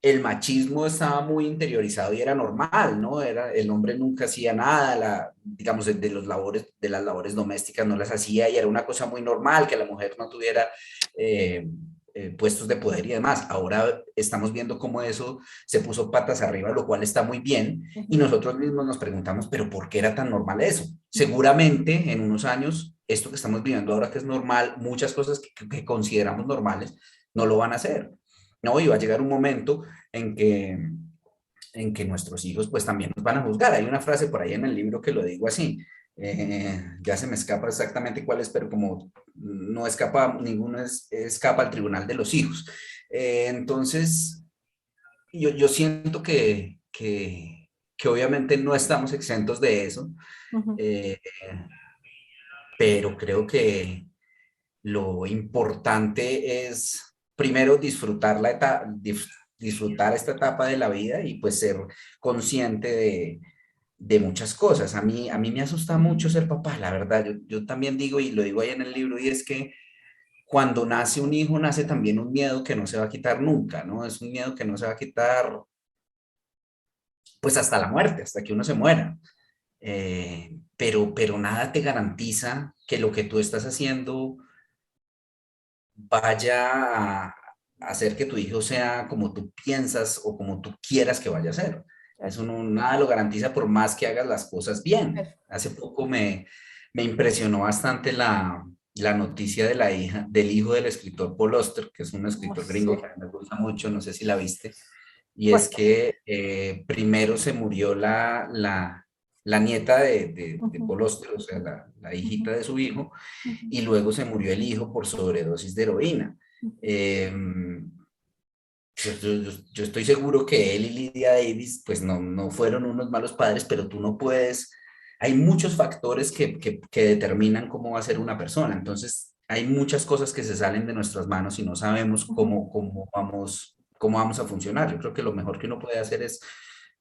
B: el machismo estaba muy interiorizado y era normal, ¿no? Era, el hombre nunca hacía nada, digamos, de los labores, de las labores domésticas no las hacía y era una cosa muy normal que la mujer no tuviera eh, puestos de poder y demás. Ahora estamos viendo cómo eso se puso patas arriba, lo cual está muy bien y
A: Ujú,
B: nosotros mismos nos preguntamos, pero ¿por qué era tan normal eso?
A: ujú.
B: Seguramente en unos años, esto que estamos viviendo ahora que es normal, muchas cosas que consideramos normales, no lo van a hacer. No, y va a llegar un momento en en que nuestros hijos pues también nos van a juzgar. Hay una frase por ahí en el libro que lo digo así, ya se me escapa exactamente cuál es, pero como no escapa, ninguno escapa al tribunal de los hijos. Entonces, yo siento que obviamente no estamos exentos de eso,
A: Ujú.
B: eh, pero creo que lo importante es primero disfrutar disfrutar esta etapa de la vida y pues ser consciente de muchas cosas. A mí me asusta mucho ser papá, la verdad. Yo también digo, y lo digo ahí en el libro, y es que cuando nace un hijo, nace también un miedo que no se va a quitar nunca, ¿no? Es un miedo que no se va a quitar pues hasta la muerte, hasta que uno se muera. Pero nada te garantiza que lo que tú estás haciendo vaya a hacer que tu hijo sea como tú piensas o como tú quieras que vaya a ser.
A: Claro,
B: Eso no, nada lo garantiza por más que hagas las cosas bien.
A: claro.
B: Hace poco me impresionó bastante la noticia de la hija, del hijo del escritor Paul Auster, que es un
A: Oh,
B: escritor gringo
A: sí.
B: que me gusta mucho, no sé si la viste, y es
A: Cuéntame.
B: que primero se murió la nieta de
A: Ujú,
B: Paul Auster, o sea, la
A: ujú,
B: hijita de su hijo,
A: ujú,
B: y luego se murió el hijo por sobredosis de heroína.
A: ujú.
B: Eh, yo estoy seguro que él y Lydia Davis, pues no fueron unos malos padres, pero tú no puedes, hay muchos factores que determinan cómo va a ser una persona, entonces hay muchas cosas que se salen de nuestras manos y no sabemos
A: Ujú.
B: cómo vamos a funcionar. Yo creo que lo mejor que uno puede hacer es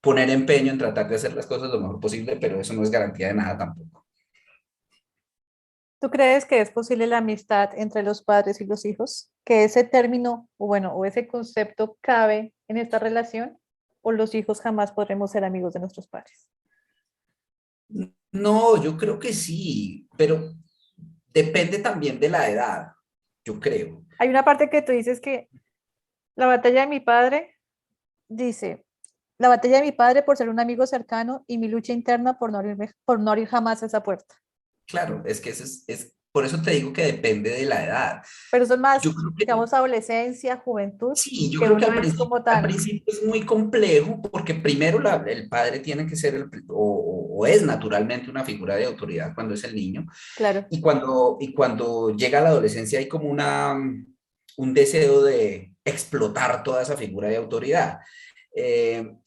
B: poner empeño en tratar de hacer las cosas lo mejor posible, pero eso no es garantía de nada tampoco.
A: ¿Tú crees que es posible la amistad entre los padres y los hijos? ¿Que ese término, o bueno, o ese concepto cabe en esta relación? ¿O los hijos jamás podremos ser amigos de nuestros padres?
B: No, yo creo que sí, pero depende también de la edad, yo creo.
A: Hay una parte que tú dices que la batalla de mi padre dice, la batalla de mi padre por ser un amigo cercano y mi lucha interna por no abrir jamás esa puerta.
B: Claro, es que por eso te digo que depende de la edad.
A: Pero son más,
B: Yo creo que
A: digamos, adolescencia, juventud,
B: sí, yo
A: que
B: creo que
A: uno es como
B: al
A: tan,
B: principio es muy complejo porque primero el padre tiene que ser o es naturalmente una figura de autoridad cuando es el niño
A: claro,
B: y cuando llega a la adolescencia hay como un deseo de explotar toda esa figura de autoridad.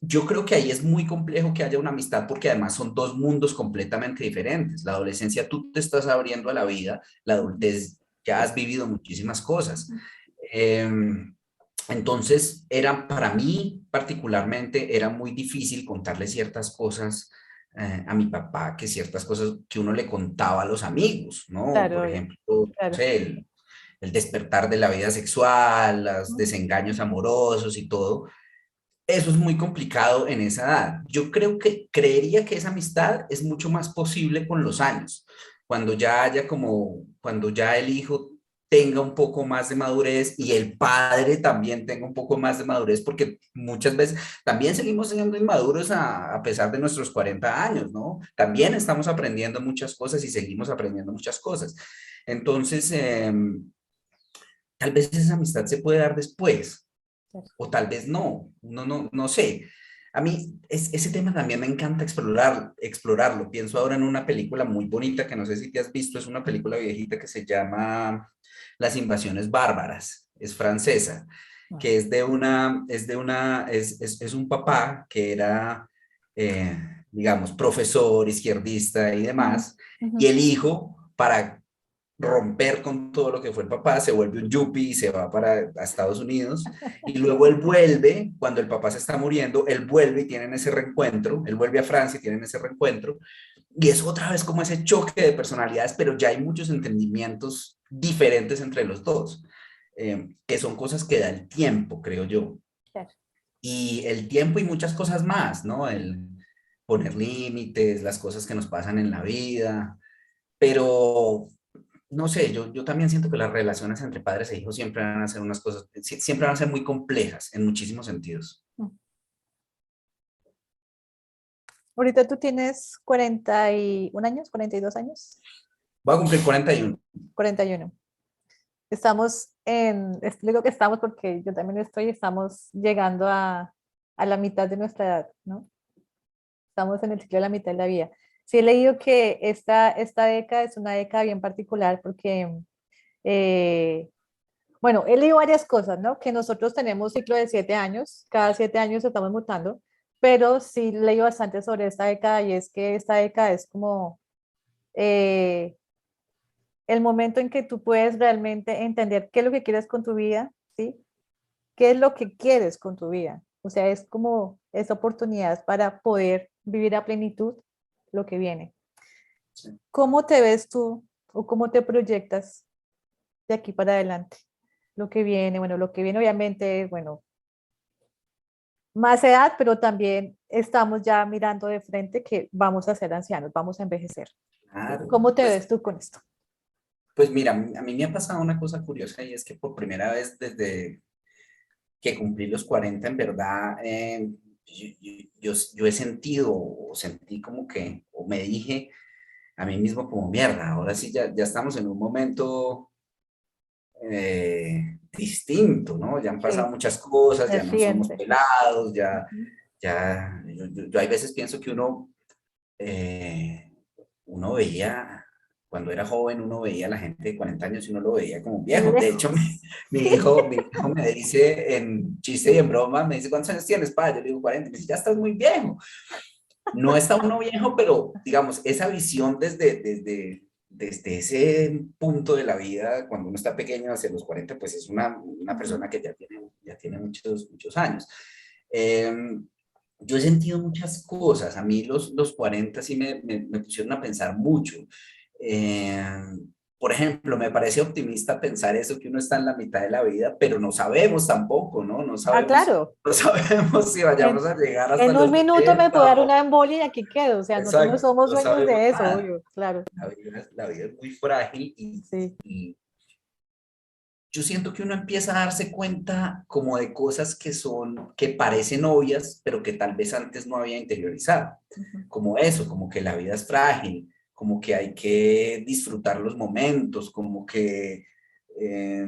B: Yo creo que ahí es muy complejo que haya una amistad porque además son dos mundos completamente diferentes. La adolescencia tú te estás abriendo a la vida, la adultez ya has vivido muchísimas cosas. Eh, entonces, era para mí particularmente, era muy difícil contarle ciertas cosas a mi papá que ciertas cosas que uno le contaba a los amigos, ¿no?
A: Claro,
B: Por
A: obvio,
B: ejemplo, no
A: claro.
B: sé, el despertar de la vida sexual, los
A: Ujú.
B: desengaños amorosos y todo. Eso es muy complicado en esa edad. Yo creería que esa amistad es mucho más posible con los años, cuando ya el hijo tenga un poco más de madurez y el padre también tenga un poco más de madurez, porque muchas veces también seguimos siendo inmaduros a pesar de nuestros 40 años, ¿no? También estamos aprendiendo muchas cosas y seguimos aprendiendo muchas cosas. Entonces, tal vez esa amistad se puede dar después
A: Claro.
B: o tal vez no sé. A mí ese tema también me encanta explorarlo. Pienso ahora en una película muy bonita que no sé si te has visto, es una película viejita que se llama Las invasiones bárbaras, es francesa,
A: Ah.
B: que es un papá que era, digamos, profesor, izquierdista y
A: Ujú,
B: demás,
A: ujú.
B: y el hijo, para romper con todo lo que fue el papá, se vuelve un yuppie y se va para a Estados Unidos. Y luego él vuelve, cuando el papá se está muriendo, él vuelve y tienen ese reencuentro, él vuelve a Francia y tienen ese reencuentro. Y es otra vez como ese choque de personalidades, pero ya hay muchos entendimientos diferentes entre los dos, que son cosas que da el tiempo, creo yo.
A: Claro.
B: Y el tiempo y muchas cosas más, ¿no? El poner límites, las cosas que nos pasan en la vida, pero no sé, yo también siento que las relaciones entre padres e hijos siempre van a ser unas cosas, siempre van a ser muy complejas en muchísimos sentidos.
A: Mm. Ahorita tú tienes 41 años, 42 años,
B: Voy a cumplir 41.
A: 41. Estamos digo que estamos porque yo también estamos llegando a la mitad de nuestra edad, ¿no? Estamos en el ciclo de la mitad de la vida. Sí he leído que esta década es una década bien particular porque, eh, bueno, he leído varias cosas, ¿no? Que nosotros tenemos ciclo de 7 años, cada 7 años estamos mutando, pero sí leí bastante sobre esta década y es que esta década es como eh, el momento en que tú puedes realmente entender qué es lo que quieres con tu vida, ¿sí? ¿Qué es lo que quieres con tu vida? O sea, es como esa oportunidad para poder vivir a plenitud lo que viene.
B: Sí.
A: ¿Cómo te ves tú o cómo te proyectas de aquí para adelante? Lo que viene, bueno, lo que viene obviamente es, bueno, más edad, pero también estamos ya mirando de frente que vamos a ser ancianos, vamos a envejecer. ¿Sí?
B: Claro,
A: ¿Cómo te ves tú con esto?
B: pues mira, a mí me ha pasado una cosa curiosa y es que por primera vez desde que cumplí los 40 en verdad, yo he sentido o sentí como que, o me dije a mí mismo como mierda, ahora sí ya estamos en un momento distinto, ¿no? Ya han pasado
A: Sí,
B: muchas cosas,
A: se
B: ya no somos
A: siente.
B: pelados,
A: Ujú.
B: yo hay veces pienso que eh, uno veía, cuando era joven, uno veía a la gente de 40 años y uno lo veía como un
A: Muy
B: viejo. De hecho,
A: lejos.
B: mi hijo me dice en chiste y en broma, me dice, ¿cuántos años tienes, padre? Yo le digo 40, me dice, ya estás muy viejo. No está uno viejo, pero digamos, esa visión desde ese punto de la vida, cuando uno está pequeño, hacia los 40 pues es una
A: Ujú.
B: persona que ya tiene muchos años. Eh, yo he sentido muchas cosas. A mí los 40 sí me pusieron a pensar mucho. Eh, por ejemplo, me parece optimista pensar eso, que uno está en la mitad de la vida, pero no sabemos tampoco, ¿no?
A: Ah, claro.
B: No sabemos si vayamos
A: En,
B: a llegar hasta
A: en un
B: los
A: minuto me puedo
B: 80
A: dar
B: o...
A: una embolia y aquí quedo. O sea, nosotros no
B: Exacto,
A: somos
B: no
A: dueños
B: sabemos
A: de eso,
B: nada.
A: obvio, claro.
B: La vida es muy frágil
A: Sí.
B: y yo siento que uno empieza a darse cuenta como de cosas que parecen obvias, pero que tal vez antes no había interiorizado.
A: Ujú.
B: Como eso, como que la vida es frágil, como que hay que disfrutar los momentos, eh,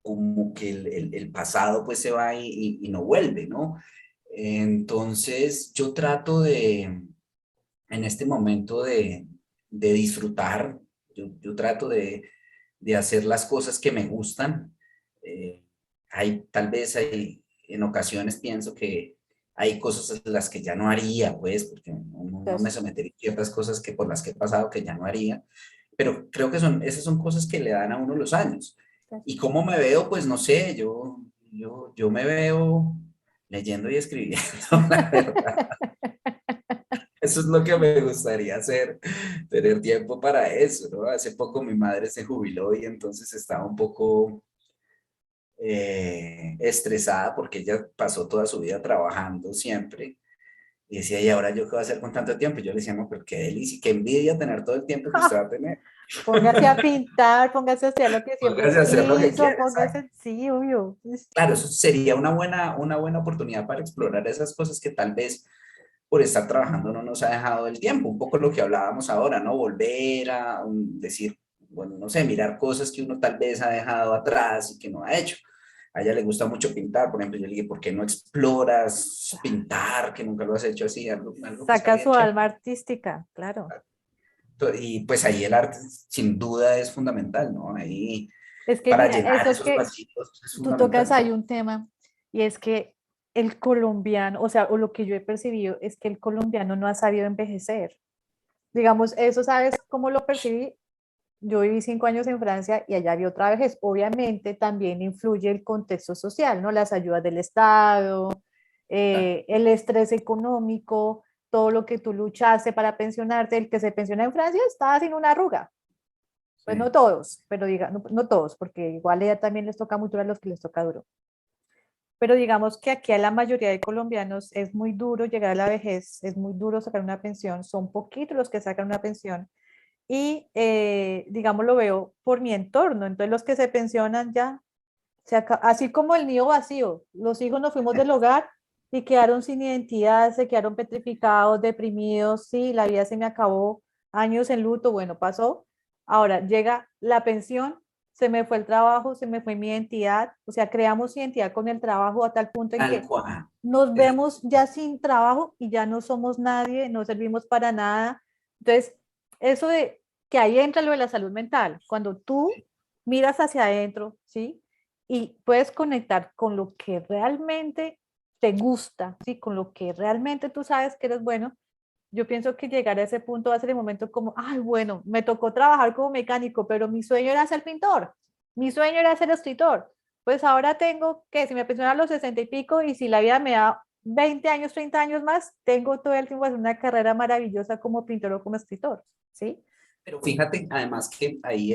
B: como que el pasado pues se va y no vuelve, ¿no? Entonces yo trato en este momento de disfrutar, yo trato de hacer las cosas que me gustan. Tal vez en ocasiones pienso que hay cosas en las que ya no haría, pues, porque no me
A: Entonces,
B: sometería a ciertas cosas que por las que he pasado que ya no haría, pero creo que esas son cosas que le dan a uno los años.
A: entonces,
B: ¿Y cómo me veo? Pues no sé, yo me veo leyendo y escribiendo, la verdad. Eso es lo que me gustaría hacer, tener tiempo para eso, ¿no? Hace poco mi madre se jubiló y entonces estaba un poco estresada porque ella pasó toda su vida trabajando siempre. Y decía, ¿y ahora yo qué voy a hacer con tanto tiempo? Y yo le decía, no, pero qué delicia, qué envidia tener todo el tiempo que usted va a tener.
A: Póngase a pintar, póngase a hacer lo que siempre
B: Póngase a hacer lo que
A: quiso,
B: quiera.
A: póngase, sí, obvio.
B: Claro, eso sería una buena oportunidad para explorar esas cosas que tal vez por estar trabajando no nos ha dejado el tiempo. Un poco lo que hablábamos ahora, ¿no? Volver a decir, bueno, no sé, mirar cosas que uno tal vez ha dejado atrás y que no ha hecho. A ella le gusta mucho pintar, por ejemplo, yo le dije, ¿por qué no exploras pintar, que nunca lo has hecho así? Algo que está
A: Saca
B: bien
A: su
B: chévere.
A: alma artística, claro.
B: Y pues ahí el arte sin duda es fundamental, ¿no? Ahí
A: Es que
B: para
A: mira,
B: llenar
A: eso
B: esos
A: que
B: vacíos es
A: tú tocas
B: fundamental.
A: ahí un tema, y es que el colombiano, o sea, o lo que yo he percibido es que el colombiano no ha sabido envejecer. Digamos, eso, ¿sabes cómo lo percibí? Yo viví 5 años en Francia y allá vi otra vejez. Obviamente también influye el contexto social, ¿no? Las ayudas del Estado, el estrés económico, todo lo que tú luchaste para pensionarte. El que se pensiona en Francia está sin una arruga. Pues no
B: Sí.
A: todos, pero diga, no, no todos, porque igual ella también les toca muy duro a los que les toca duro. Pero digamos que aquí a la mayoría de colombianos es muy duro llegar a la vejez, es muy duro sacar una pensión, son poquitos los que sacan una pensión y digamos lo veo por mi entorno, entonces los que se pensionan ya, así como el nido vacío, los hijos nos fuimos del hogar y quedaron sin identidad, se quedaron petrificados, deprimidos, sí, la vida se me acabó, años en luto, bueno, pasó, ahora llega la pensión, se me fue el trabajo, se me fue mi identidad, o sea, creamos identidad con el trabajo a tal punto en
B: Tal
A: que
B: cual.
A: nos vemos ya sin trabajo y ya no somos nadie, no servimos para nada. Entonces, eso de que ahí entra lo de la salud mental, cuando tú miras hacia adentro, ¿sí? Y puedes conectar con lo que realmente te gusta, ¿sí? Con lo que realmente tú sabes que eres bueno. Yo pienso que llegar a ese punto va a ser el momento como, ay, bueno, me tocó trabajar como mecánico, pero mi sueño era ser pintor, mi sueño era ser escritor. Pues ahora tengo que, si me pensiono a los 60 y pico y si la vida me da 20 años, 30 años más, tengo todo el tiempo hacer una carrera maravillosa como pintor o como escritor, ¿sí?
B: Pero fíjate, además que ahí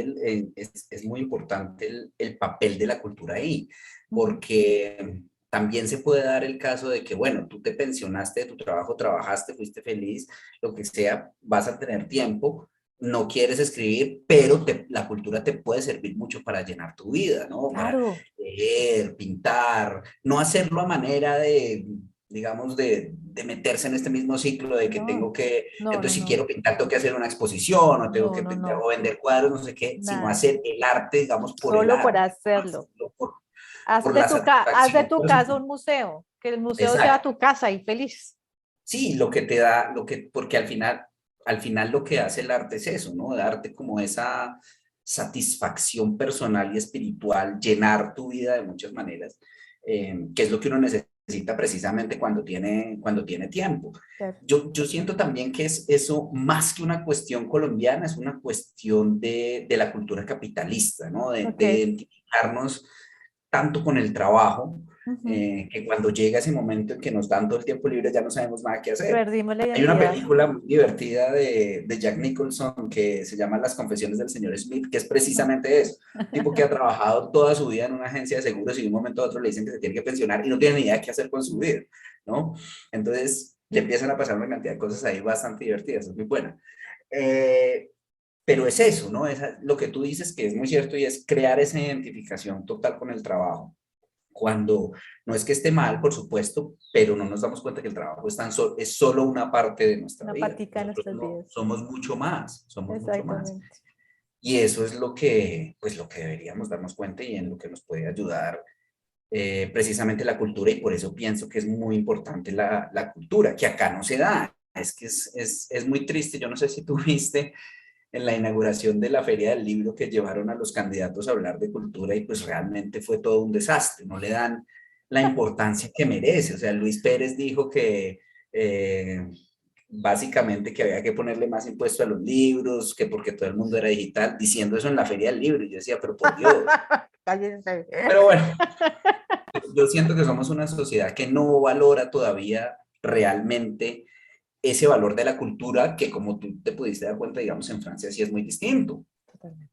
B: es muy importante el papel de la cultura ahí,
A: Uh -huh.
B: porque también se puede dar el caso de que, bueno, tú te pensionaste de tu trabajo, trabajaste, fuiste feliz, lo que sea, vas a tener tiempo, no quieres escribir, pero la cultura te puede servir mucho para llenar tu vida, ¿no? Para
A: Claro,
B: leer, pintar, no hacerlo a manera de, digamos, de meterse en este mismo ciclo de que
A: no,
B: tengo que
A: no, no,
B: entonces, si
A: no,
B: quiero pintar, tengo que hacer una exposición o tengo
A: no,
B: que
A: no,
B: pintar
A: no,
B: o vender cuadros, no sé qué, sino
A: nada,
B: hacer el arte, digamos, por el
A: solo por
B: arte,
A: hacerlo.
B: hacerlo
A: Haz
B: por
A: de
B: la
A: tu, haz de
B: satisfacción
A: tu casa
B: personal.
A: un museo, que el museo sea
B: Exacto.
A: tu casa y feliz.
B: Sí, lo que te da, porque al final lo que hace el arte es eso, ¿no? Darte como esa satisfacción personal y espiritual, llenar tu vida de muchas maneras, que es lo que uno necesita precisamente cuando tiene tiempo. Yo siento también que es eso más que una cuestión colombiana, es una cuestión de la cultura capitalista, ¿no? De
A: Ok.
B: identificarnos tanto con el trabajo,
A: Ujú.
B: que cuando llega ese momento en que nos dan todo el tiempo libre ya no sabemos nada qué hacer.
A: Perdimos la
B: Hay una
A: identidad.
B: película muy divertida de Jack Nicholson que se llama Las Confesiones del Señor Smith, que es precisamente eso. Un tipo que ha trabajado toda su vida en una agencia de seguros y de un momento a otro le dicen que se tiene que pensionar y no tiene ni idea qué hacer con su vida, ¿no? Entonces le empiezan a pasar una cantidad de cosas ahí bastante divertidas, es muy buena. Eh, pero es eso, ¿no? Es lo que tú dices que es muy cierto y es crear esa identificación total con el trabajo cuando no es que esté mal, por supuesto, pero no nos damos cuenta que el trabajo es solo una parte de nuestra
A: Una
B: vida.
A: patica de
B: Nosotros
A: nuestras
B: no,
A: vidas.
B: somos mucho más, somos mucho más.
A: Exactamente.
B: Y eso es lo que, pues, lo que deberíamos darnos cuenta y en lo que nos puede ayudar precisamente la cultura. Y por eso pienso que es muy importante la cultura, que acá no se da. Es que es muy triste. Yo no sé si tú viste en la inauguración de la Feria del Libro que llevaron a los candidatos a hablar de cultura y pues realmente fue todo un desastre, no le dan la importancia que merece. O sea, Luis Pérez dijo que básicamente que había que ponerle más impuesto a los libros, que porque todo el mundo era digital, diciendo eso en la Feria del Libro. Y yo decía, pero por Dios.
A: Cállense.
B: Pero bueno, yo siento que somos una sociedad que no valora todavía realmente ese valor de la cultura que, como tú te pudiste dar cuenta, digamos, en Francia sí es muy distinto,
A: Totalmente.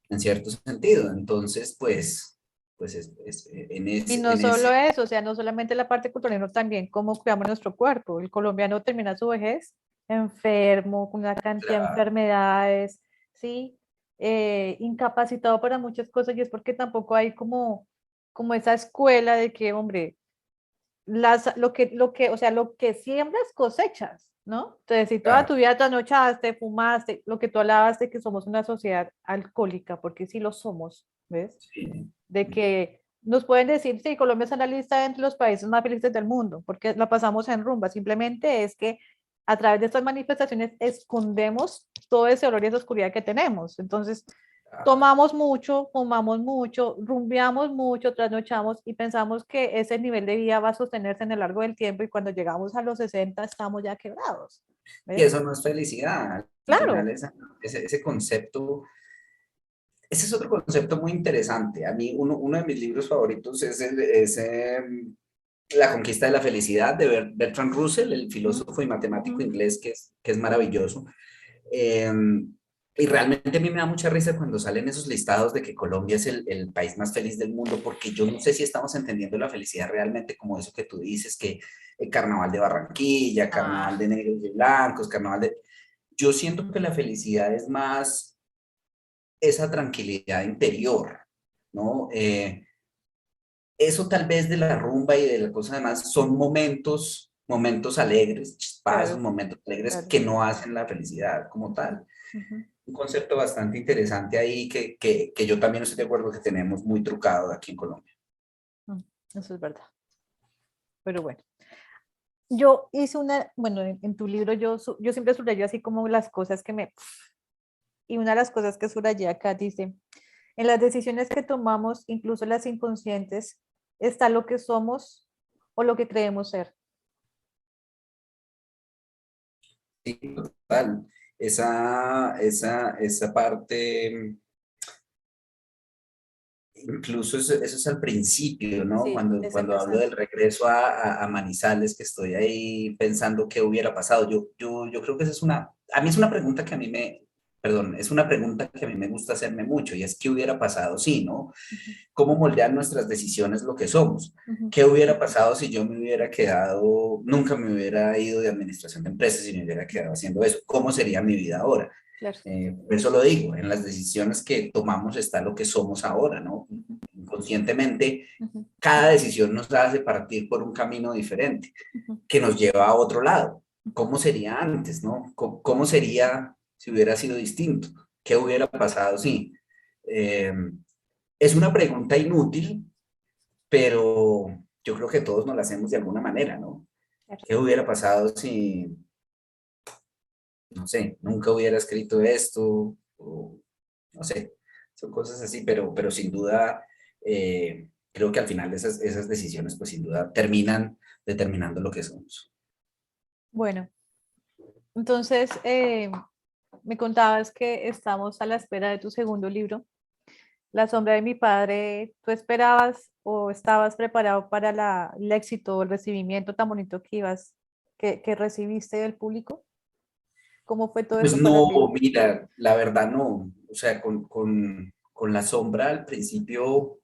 B: en cierto sentido. Entonces, pues
A: Y no
B: en
A: solo
B: ese,
A: eso, o sea, no solamente la parte cultural, sino también cómo cuidamos nuestro cuerpo. El colombiano termina su vejez enfermo, con una cantidad de
B: claro,
A: enfermedades, ¿sí? Incapacitado para muchas cosas y es porque tampoco hay como esa escuela de que, hombre, o sea, lo que siembras cosechas, ¿no? Entonces, si toda
B: claro,
A: tu vida trasnochaste, fumaste, lo que tú hablabas de que somos una sociedad alcohólica, porque sí lo somos, ¿ves?
B: sí.
A: De que nos pueden decir, sí, Colombia está en la lista entre los países más felices del mundo, porque la pasamos en rumba. Simplemente es que a través de estas manifestaciones escondemos todo ese olor y esa oscuridad que tenemos. Entonces,
B: Claro.
A: tomamos mucho, fumamos mucho, rumbeamos mucho, trasnochamos y pensamos que ese nivel de vida va a sostenerse en el largo del tiempo y cuando llegamos a los 60 estamos ya quebrados.
B: Y
A: ¿Ves?
B: eso no es felicidad. Al final,
A: Claro.
B: ese concepto, ese es otro concepto muy interesante. A mí, uno de mis libros favoritos es La conquista de la felicidad de Bertrand Russell, el
A: Uh
B: filósofo y matemático
A: -huh.
B: inglés que es maravilloso. Eh, y realmente a mí me da mucha risa cuando salen esos listados de que Colombia es el país más feliz del mundo, porque yo no sé si estamos entendiendo la felicidad realmente como eso que tú dices, que el carnaval de Barranquilla, carnaval
A: Ah,
B: de negros y blancos, carnaval de... Yo siento que la felicidad es más esa tranquilidad interior, ¿no? Eso tal vez de la rumba y de la cosa demás son momentos alegres, chispazos,
A: claro,
B: momentos alegres
A: claro.
B: que no hacen la felicidad como tal.
A: Uh -huh.
B: Un concepto bastante interesante ahí que yo también estoy de acuerdo que tenemos muy trucado aquí en Colombia.
A: Eso es verdad. Pero bueno. Yo hice bueno, en tu libro yo siempre subrayo así como las cosas y una de las cosas que subrayé acá dice, en las decisiones que tomamos, incluso las inconscientes, está lo que somos o lo que creemos ser.
B: Sí, total. Esa parte, incluso eso es al principio, ¿no?
A: Sí, es
B: Cuando hablo
A: empezando.
B: del regreso a Manizales, que estoy ahí pensando qué hubiera pasado. Yo creo que esa es a mí es una pregunta que a mí perdón, es una pregunta que a mí me gusta hacerme mucho y es qué hubiera pasado si, ¿no?
A: Ujú,
B: ¿Cómo moldear nuestras decisiones lo que somos?
A: ujú,
B: ¿Qué hubiera pasado si yo me hubiera quedado, nunca me hubiera ido de administración de empresas y me hubiera quedado haciendo eso? ¿Cómo sería mi vida ahora?
A: claro.
B: Por eso lo digo, en las decisiones que tomamos está lo que somos ahora, ¿no?
A: Ujú,
B: Inconscientemente,
A: ujú,
B: cada decisión nos hace partir por un camino diferente
A: ujú,
B: que nos lleva a otro lado.
A: ujú.
B: ¿Cómo sería antes, no? ¿Cómo sería si hubiera sido distinto? ¿Qué hubiera pasado si? Eh, es una pregunta inútil, pero yo creo que todos nos la hacemos de alguna manera, ¿no?
A: Claro.
B: ¿Qué hubiera pasado si, no sé, nunca hubiera escrito esto? O, no sé, son cosas así, pero sin duda, creo que al final esas decisiones, pues sin duda, terminan determinando lo que somos.
A: Bueno, entonces me contabas que estamos a la espera de tu segundo libro. La sombra de mi padre, ¿tú esperabas o estabas preparado para el éxito o el recibimiento tan bonito que recibiste del público? ¿Cómo fue todo
B: Pues
A: eso para
B: no,
A: ti?
B: mira, la verdad no. O sea, con la sombra al principio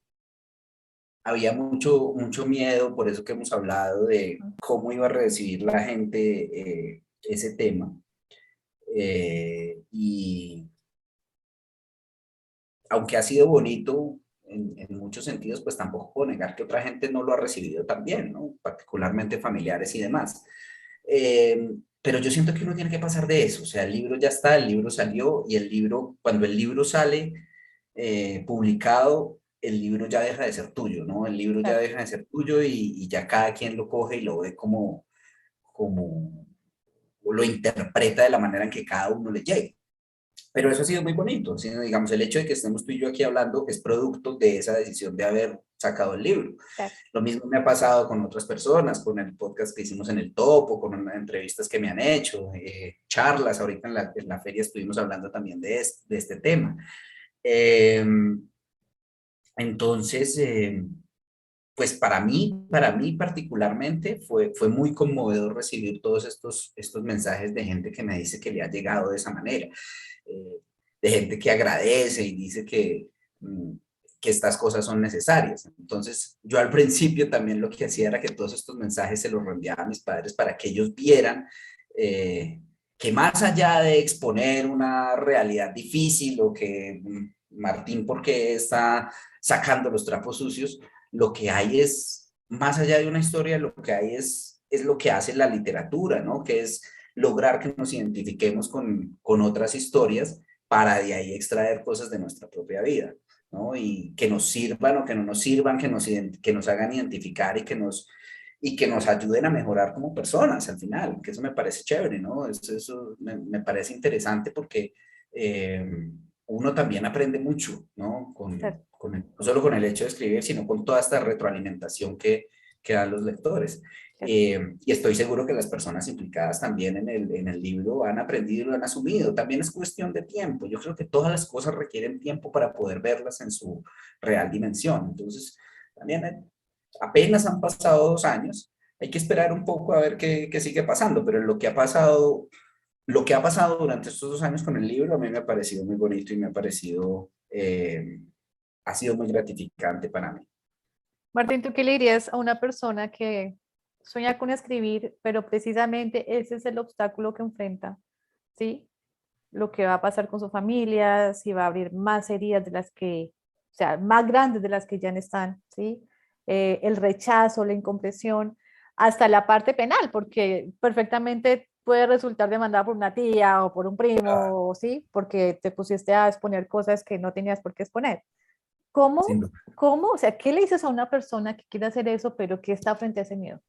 B: había mucho miedo, por eso que hemos hablado de cómo iba a recibir la gente ese tema. Y aunque ha sido bonito en muchos sentidos, pues tampoco puedo negar que otra gente no lo ha recibido tan bien, ¿no? Particularmente familiares y demás. Pero yo siento que uno tiene que pasar de eso, o sea, el libro ya está, el libro salió y cuando el libro sale publicado, el libro ya deja de ser tuyo, ¿no? El libro ya
A: Claro.
B: deja de ser tuyo y ya cada quien lo coge y lo ve como, o lo interpreta de la manera en que cada uno le llegue. Pero eso ha sido muy bonito, ¿sí? Digamos, el hecho de que estemos tú y yo aquí hablando es producto de esa decisión de haber sacado el libro.
A: Claro.
B: Lo mismo me ha pasado con otras personas, con el podcast que hicimos en el Topo, con unas entrevistas que me han hecho, charlas, ahorita en la feria estuvimos hablando también de este tema. Eh, entonces, pues para mí particularmente fue muy conmovedor recibir todos estos mensajes de gente que me dice que le ha llegado de esa manera, de gente que agradece y dice mm, que estas cosas son necesarias. Entonces, yo al principio también lo que hacía era que todos estos mensajes se los reenviaba a mis padres para que ellos vieran eh, que más allá de exponer una realidad difícil o que Martín, ¿por qué está sacando los trapos sucios? Lo que hay es, más allá de una historia, lo que hay es lo que hace la literatura, ¿no? Que es lograr que nos identifiquemos con otras historias para de ahí extraer cosas de nuestra propia vida, ¿no? Y que nos sirvan o que no nos sirvan, que nos hagan identificar y que nos ayuden a mejorar como personas al final, que eso me parece chévere, ¿no? Eso me parece interesante porque uno también aprende mucho, ¿no?
A: Claro,
B: No solo con el hecho de escribir, sino con toda esta retroalimentación que dan los lectores.
A: claro.
B: Y estoy seguro que las personas implicadas también en el libro han aprendido y lo han asumido. También es cuestión de tiempo. Yo creo que todas las cosas requieren tiempo para poder verlas en su real dimensión. Entonces, también apenas han pasado 2 años. Hay que esperar un poco a ver qué sigue pasando, pero lo que ha pasado durante estos 2 años con el libro a mí me ha parecido muy bonito y me ha parecido, ha sido muy gratificante para mí.
A: Martín, ¿tú qué le dirías a una persona que sueña con escribir, pero precisamente ese es el obstáculo que enfrenta? ¿Sí? Lo que va a pasar con su familia, si va a abrir más heridas de las que, o sea, más grandes de las que ya están, ¿sí? El rechazo, la incomprensión, hasta la parte penal, porque perfectamente puede resultar demandada por una tía o por un
B: Ah,
A: primo, ¿sí? Porque te pusiste a exponer cosas que no tenías por qué exponer.
B: sin
A: ¿Cómo?
B: duda.
A: ¿Cómo? O sea, ¿qué le dices a una persona que quiere hacer eso, pero que está frente a ese miedo?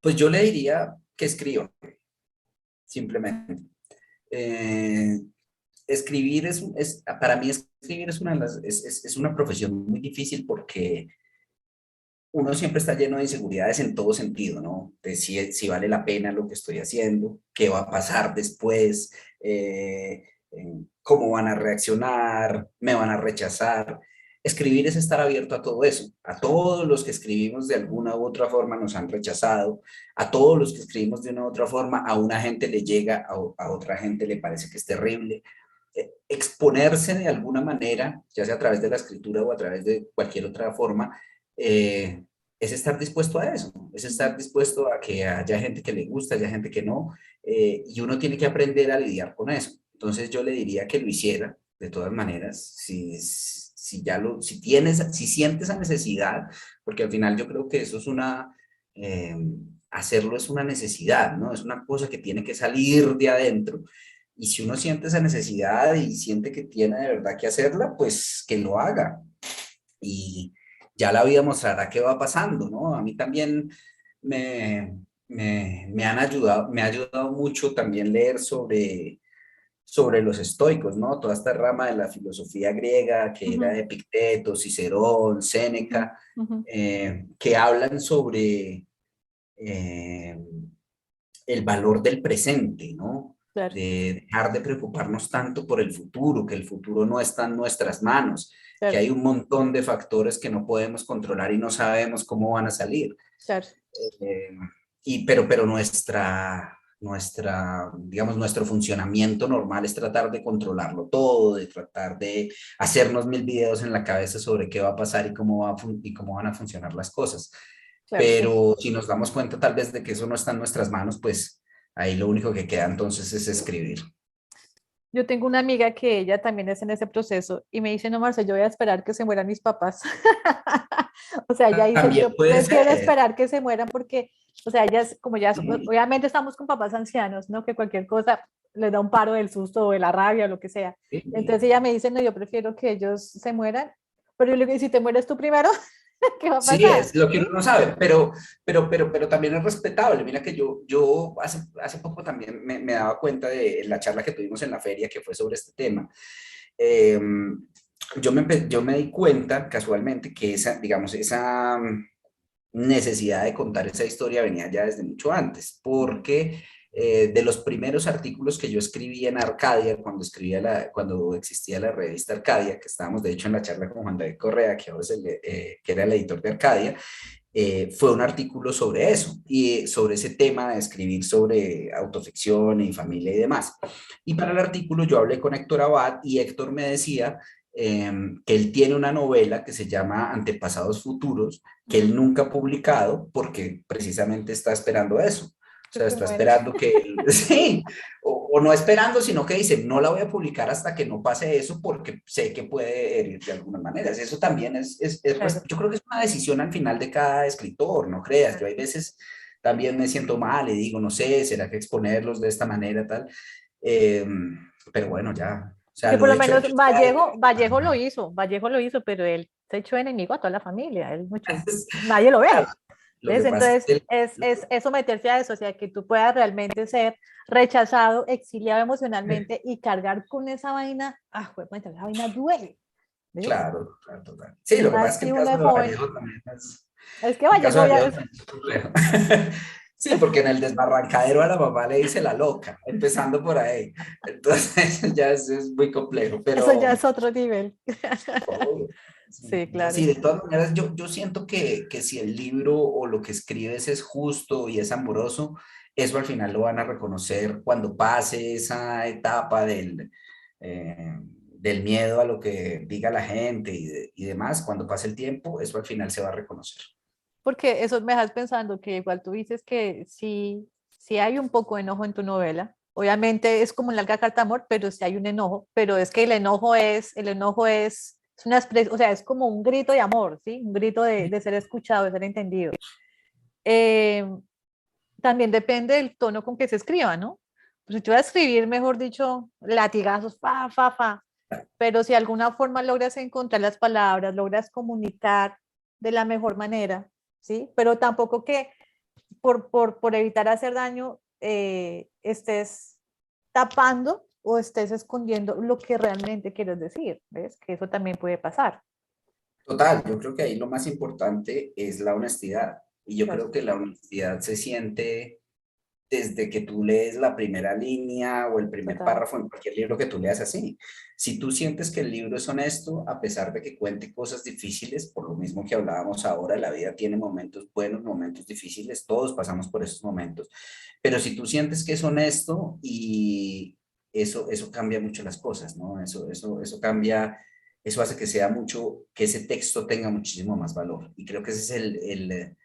B: Pues yo le diría que escriba, simplemente. Eh, escribir para mí escribir es una, de las, es una profesión muy difícil porque uno siempre está lleno de inseguridades en todo sentido, ¿no? De si vale la pena lo que estoy haciendo, qué va a pasar después, cómo van a reaccionar, me van a rechazar. Escribir es estar abierto a todo eso. A todos los que escribimos de alguna u otra forma nos han rechazado. A todos los que escribimos de una u otra forma, a una gente le llega, a otra gente le parece que es terrible. Exponerse de alguna manera, ya sea a través de la escritura o a través de cualquier otra forma, es estar dispuesto a eso, es estar dispuesto a que haya gente que le gusta, haya gente que no, y uno tiene que aprender a lidiar con eso. Entonces yo le diría que lo hiciera, de todas maneras, si sientes esa necesidad, porque al final yo creo que eso es eh, hacerlo es una necesidad, ¿no? Es una cosa que tiene que salir de adentro. Y si uno siente esa necesidad y siente que tiene de verdad que hacerla, pues que lo haga. Y ya la vida mostrará qué va pasando, ¿no? A mí también me ha ayudado mucho también leer sobre los estoicos, ¿no? Toda esta rama de la filosofía griega que era
A: Ujú,
B: de Epicteto, Cicerón,
A: ujú,
B: Séneca,
A: ujú.
B: que hablan sobre eh, el valor del presente, ¿no?
A: Claro,
B: De dejar de preocuparnos tanto por el futuro, que el futuro no está en nuestras manos, que
A: claro,
B: hay un montón de factores que no podemos controlar y no sabemos cómo van a salir.
A: claro.
B: Eh, pero digamos, nuestro funcionamiento normal es tratar de controlarlo todo, de tratar de hacernos mil videos en la cabeza sobre qué va a pasar y cómo van a funcionar las cosas.
A: Claro, sí.
B: Pero si nos damos cuenta tal vez de que eso no está en nuestras manos, pues ahí lo único que queda entonces es escribir.
A: Yo tengo una amiga que ella también es en ese proceso y me dice, no, Marce, yo voy a esperar que se mueran mis papás. O sea, ella dice,
B: También
A: yo
B: puede
A: prefiero
B: ser.
A: esperar que se mueran porque, o sea, ellas, como ya,
B: Sí,
A: obviamente estamos con papás ancianos, ¿no? Que cualquier cosa les da un paro del susto o de la rabia o lo que sea.
B: sí.
A: Entonces ella me dice, no, yo prefiero que ellos se mueran, pero yo le digo, ¿y si te mueres tú primero? ¿Qué va a
B: Sí,
A: pasar?
B: es lo que uno
A: ¿Sí?
B: no sabe, pero también es respetable. Mira que yo hace poco también me daba cuenta de la charla que tuvimos en la feria que fue sobre este tema. Eh, yo me di cuenta casualmente que digamos, esa necesidad de contar esa historia venía ya desde mucho antes,
A: Ujú,
B: porque de los primeros artículos que yo escribí en Arcadia, cuando existía la revista Arcadia, que estábamos de hecho en la charla con Juan David Correa, que, ahora que era el editor de Arcadia, fue un artículo sobre eso y sobre ese tema de escribir sobre autoficción y familia y demás. Y para el artículo yo hablé con Héctor Abad y Héctor me decía que él tiene una novela que se llama Antepasados Futuros, que él nunca ha publicado porque precisamente está esperando eso. O
A: Que
B: sea,
A: se
B: está
A: muere.
B: esperando que, sí, o no esperando, sino que dice, no la voy a publicar hasta que no pase eso porque sé que puede herir de alguna manera. Eso también
A: Claro,
B: yo creo que es una decisión al final de cada escritor, no creas. Yo hay veces también me siento mal y digo, no sé, ¿será que exponerlos de esta manera, tal? Eh, pero bueno, ya, o sea,
A: que por lo
B: hecho
A: menos
B: está.
A: Vallejo lo hizo, pero él se echó enemigo a toda la familia, él mucho, nadie lo
B: Claro,
A: ve.
B: lo
A: ¿Ves?
B: que pasa es
A: Entonces,
B: que
A: es someterse a eso, o sea, que tú puedas realmente ser rechazado, exiliado emocionalmente y cargar con esa vaina, pues, esa vaina duele, ¿ves?
B: claro, claro, total.
A: Y
B: Sí, lo que pasa
A: más
B: es que
A: si
B: el
A: uno
B: caso
A: es
B: de
A: joven,
B: Vallejo también es,
A: es que
B: el caso
A: Vallejo
B: de
A: ya
B: Vallejo
A: es,
B: también es complejo. Sí, porque en el desbarrancadero a la mamá le dice la loca, empezando por ahí. Entonces ya es muy complejo,
A: eso ya
B: pero
A: es otro nivel.
B: obvio,
A: Sí,
B: sí,
A: claro.
B: de todas maneras, yo siento que si el libro o lo que escribes es justo y es amoroso, eso al final lo van a reconocer cuando pase esa etapa del miedo a lo que diga la gente y demás, cuando pase el tiempo, eso al final se va a reconocer.
A: Porque eso me dejas pensando que igual tú dices que sí, sí hay un poco de enojo en tu novela. Obviamente es como una larga carta de amor, pero sí hay un enojo, pero es que el enojo es una expresión, o sea, es como un grito de amor, ¿sí? Un grito de ser escuchado, de ser entendido. Eh, También depende del tono con que se escriba, ¿no? Pues si tú vas a escribir, mejor dicho, latigazos, fa, fa, fa, pero si de alguna forma logras encontrar las palabras, logras comunicar de la mejor manera, ¿sí? Pero tampoco que por evitar hacer daño estés tapando o estés escondiendo lo que realmente quieres decir, ¿ves? Que eso también puede pasar.
B: Total, yo creo que ahí lo más importante es la honestidad. Y yo
A: Claro.
B: creo que la honestidad se siente desde que tú lees la primera línea o el primer
A: Total.
B: párrafo en cualquier libro que tú leas así. Si tú sientes que el libro es honesto, a pesar de que cuente cosas difíciles, por lo mismo que hablábamos ahora, la vida tiene momentos buenos, momentos difíciles, todos pasamos por esos momentos. Pero si tú sientes que es honesto y eso cambia mucho las cosas, ¿no? Eso cambia, eso hace que sea mucho, que ese texto tenga muchísimo más valor. Y creo que ese es el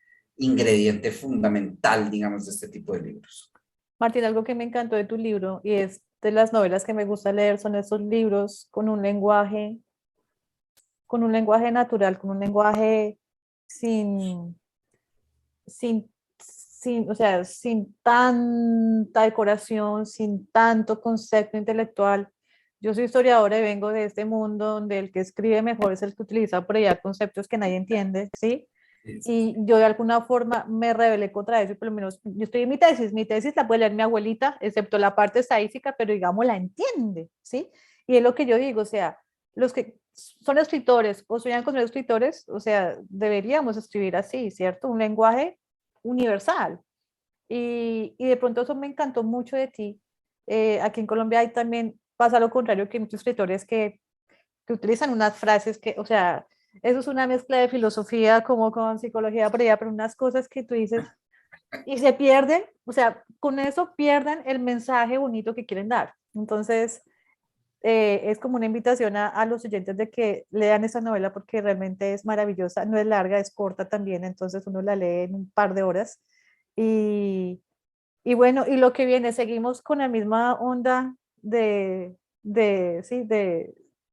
B: ingrediente fundamental, digamos, de este tipo de libros.
A: Martín, algo que me encantó de tu libro y es de las novelas que me gusta leer son esos libros con un lenguaje natural, con un lenguaje sin, o sea, sin tanta decoración, sin tanto concepto intelectual. Yo soy historiadora y vengo de este mundo donde el que escribe mejor es el que utiliza por allá conceptos que nadie entiende, ¿sí?
B: Sí, sí,
A: Y
B: sí.
A: yo de alguna forma me rebelé contra eso, por lo menos yo estoy en mi tesis la puede leer mi abuelita, excepto la parte estadística, pero digamos la entiende, ¿sí? Y es lo que yo digo, o sea, los que son escritores o sueñan con ser escritores, o sea, deberíamos escribir así, ¿cierto? Un lenguaje universal. Y de pronto eso me encantó mucho de ti. Aquí en Colombia hay también, pasa lo contrario, que hay muchos escritores que utilizan unas frases que, o sea, eso es una mezcla de filosofía como con psicología por allá, pero unas cosas que tú dices y se pierden, o sea, con eso pierden el mensaje bonito que quieren dar. Entonces, es como una invitación a los oyentes de que lean esa novela porque realmente es maravillosa, no es larga, es corta también, entonces uno la lee en un par de horas. Y, y bueno, y lo que viene, seguimos con la misma onda sí,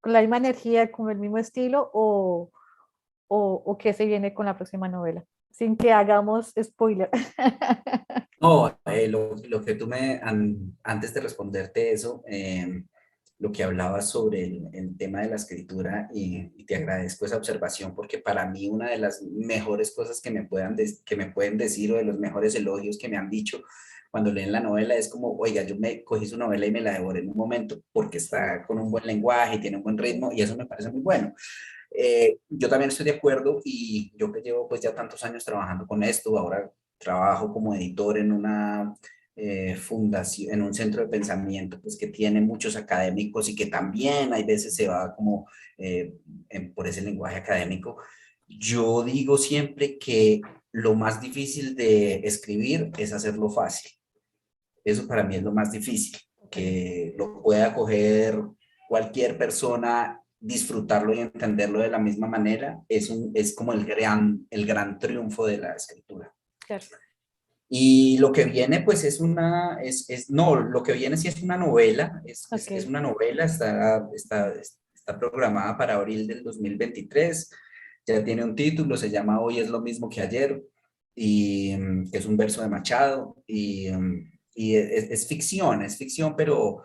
A: con la misma energía, con el mismo estilo, o qué se viene con la próxima novela, sin que hagamos spoiler.
B: No, lo que tú antes de responderte eso, lo que hablabas sobre el tema de la escritura y te agradezco esa observación porque para mí una de las mejores cosas que me pueden decir o de los mejores elogios que me han dicho cuando leen la novela es como, oiga, yo me cogí su novela y me la devoré en un momento porque
A: Sí,
B: está con un buen lenguaje y tiene un buen
A: sí.
B: ritmo y eso me parece muy bueno. Yo también estoy de acuerdo y yo que llevo pues ya tantos años trabajando con esto, ahora trabajo como editor fundación, en un centro de pensamiento, pues que tiene muchos académicos y que también hay veces se va como por ese lenguaje académico. Yo digo siempre que lo más difícil de escribir es hacerlo fácil. Eso para mí es lo más difícil, que lo pueda coger cualquier persona, disfrutarlo y entenderlo de la misma manera, es como el gran triunfo de la escritura.
A: Claro.
B: Y lo que viene, pues no, lo que viene sí es una novela,
A: Okay.
B: es una novela, está programada para abril del 2023, ya tiene un título, se llama Hoy es lo mismo que ayer, y que es un verso de Machado, y es ficción, pero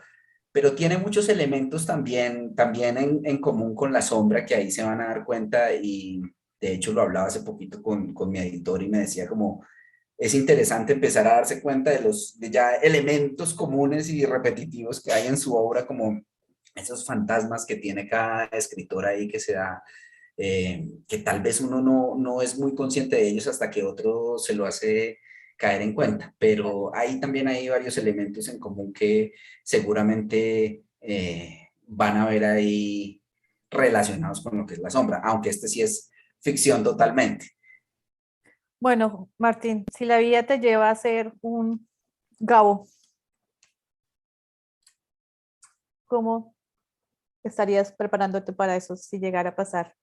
B: tiene muchos elementos también en común con La Sombra, que ahí se van a dar cuenta, y de hecho lo hablaba hace poquito con mi editor y me decía como es interesante empezar a darse cuenta de ya elementos comunes y repetitivos que hay en su obra, como esos fantasmas que tiene cada escritor ahí que se da, que tal vez uno no es muy consciente de ellos hasta que otro se lo hace caer en cuenta, pero ahí también hay varios elementos en común que seguramente van a ver ahí relacionados con lo que es la sombra, aunque este sí es ficción totalmente.
A: Bueno, Martín, si la vida te lleva a ser un Gabo, ¿cómo estarías preparándote para eso si llegara a pasar?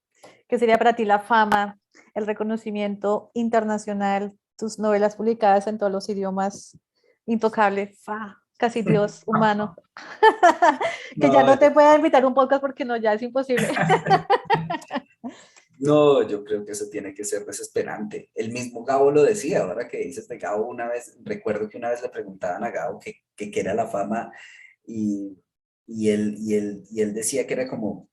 A: ¿Qué sería para ti la fama, el reconocimiento internacional, tus novelas publicadas en todos los idiomas, intocable, casi Dios humano? Que ya
B: No,
A: no te pueda invitar a un podcast porque no, ya es imposible.
B: no, yo creo que eso tiene que ser desesperante. El mismo Gabo lo decía, ahora que dices de Gabo, una vez, recuerdo que una vez le preguntaban a Gabo qué era la fama y, y él decía que era como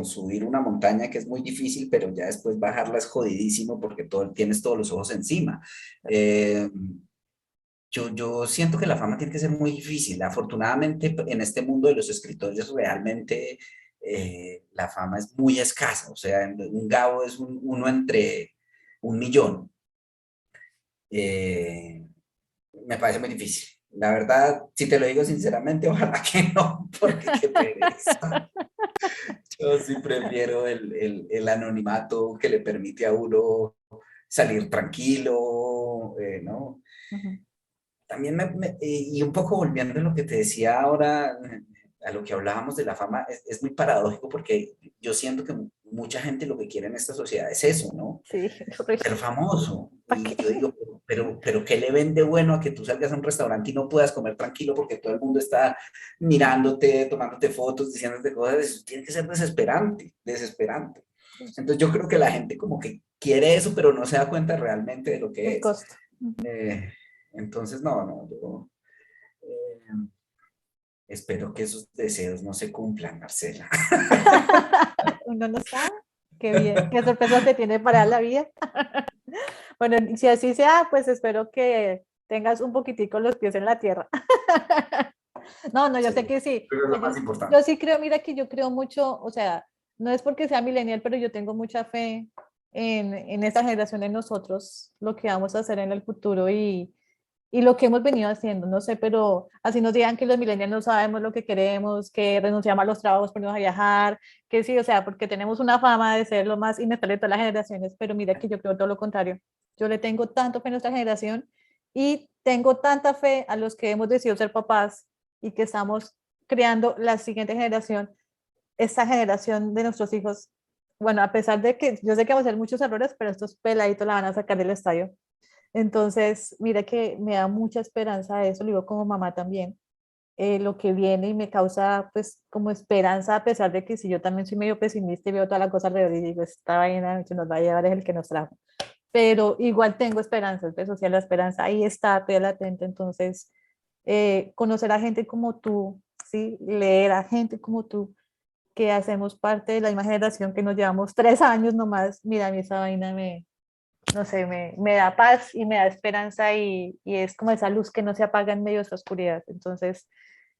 B: subir una montaña que es muy difícil, pero ya después bajarla es jodidísimo porque tienes todos los ojos encima. Eh, yo siento que la fama tiene que ser muy difícil. Afortunadamente, en este mundo de los escritores, realmente la fama es muy escasa. O sea, un Gabo es uno entre 1 millón. Eh, Me parece muy difícil. La verdad, si te lo digo sinceramente, ojalá que no, porque qué pereza. Yo sí prefiero el anonimato que le permite a uno salir tranquilo, ¿no?
A: Ujú.
B: También y un poco volviendo a lo que te decía ahora, a lo que hablábamos de la fama, es muy paradójico porque yo siento que mucha gente lo que quiere en esta sociedad es eso, ¿no?
A: Sí, horrible.
B: Ser famoso.
A: ¿Para
B: Y
A: qué?
B: yo digo, pero ¿qué le vende bueno a que tú salgas a un restaurante y no puedas comer tranquilo porque todo el mundo está mirándote, tomándote fotos, diciéndote cosas? Eso tiene que ser desesperante, desesperante. Entonces yo creo que la gente como que quiere eso, pero no se da cuenta realmente de lo que
A: El
B: es.
A: costo. Ujú.
B: Eh, entonces, no, yo espero que esos deseos no se cumplan, Marcela.
A: Uno no sabe. Qué bien, qué sorpresas te tiene para la vida. Bueno, y si así sea, pues espero que tengas un poquitico los pies en la tierra. No, no, yo sé
B: Seguro.
A: que sí.
B: Pero
A: O
B: es lo
A: sea,
B: más
A: yo
B: importante.
A: sí creo, mira que yo creo mucho, o sea, no es porque sea millennial, pero yo tengo mucha fe en esta generación, en nosotros, lo que vamos a hacer en el futuro y lo que hemos venido haciendo, no sé, pero así nos digan que los millennials no sabemos lo que queremos, que renunciamos a los trabajos por irnos a viajar, que sí, o sea, porque tenemos una fama de ser lo más inestable de todas las generaciones, pero mira que yo creo todo lo contrario. Yo le tengo tanto fe a nuestra generación y tengo tanta fe a los que hemos decidido ser papás y que estamos creando la siguiente generación, esta generación de nuestros hijos. Bueno, a pesar de que yo sé que vamos a hacer muchos errores, pero estos peladitos la van a sacar del estadio. Entonces, mira que me da mucha esperanza eso, lo digo como mamá también, lo que viene y me causa pues como esperanza a pesar de que si yo también soy medio pesimista y veo toda la cosa alrededor y digo, esta vaina que nos va a llevar es el que nos trajo. Pero igual tengo esperanza, pues, o sea, la esperanza ahí está, estoy latente, entonces conocer a gente como tú, ¿sí? Leer a gente como tú, que hacemos parte de la misma generación que nos llevamos 3 años nomás, mira, a mí esa vaina no sé, me da paz y me da esperanza y es como esa luz que no se apaga en medio de esa oscuridad. Entonces,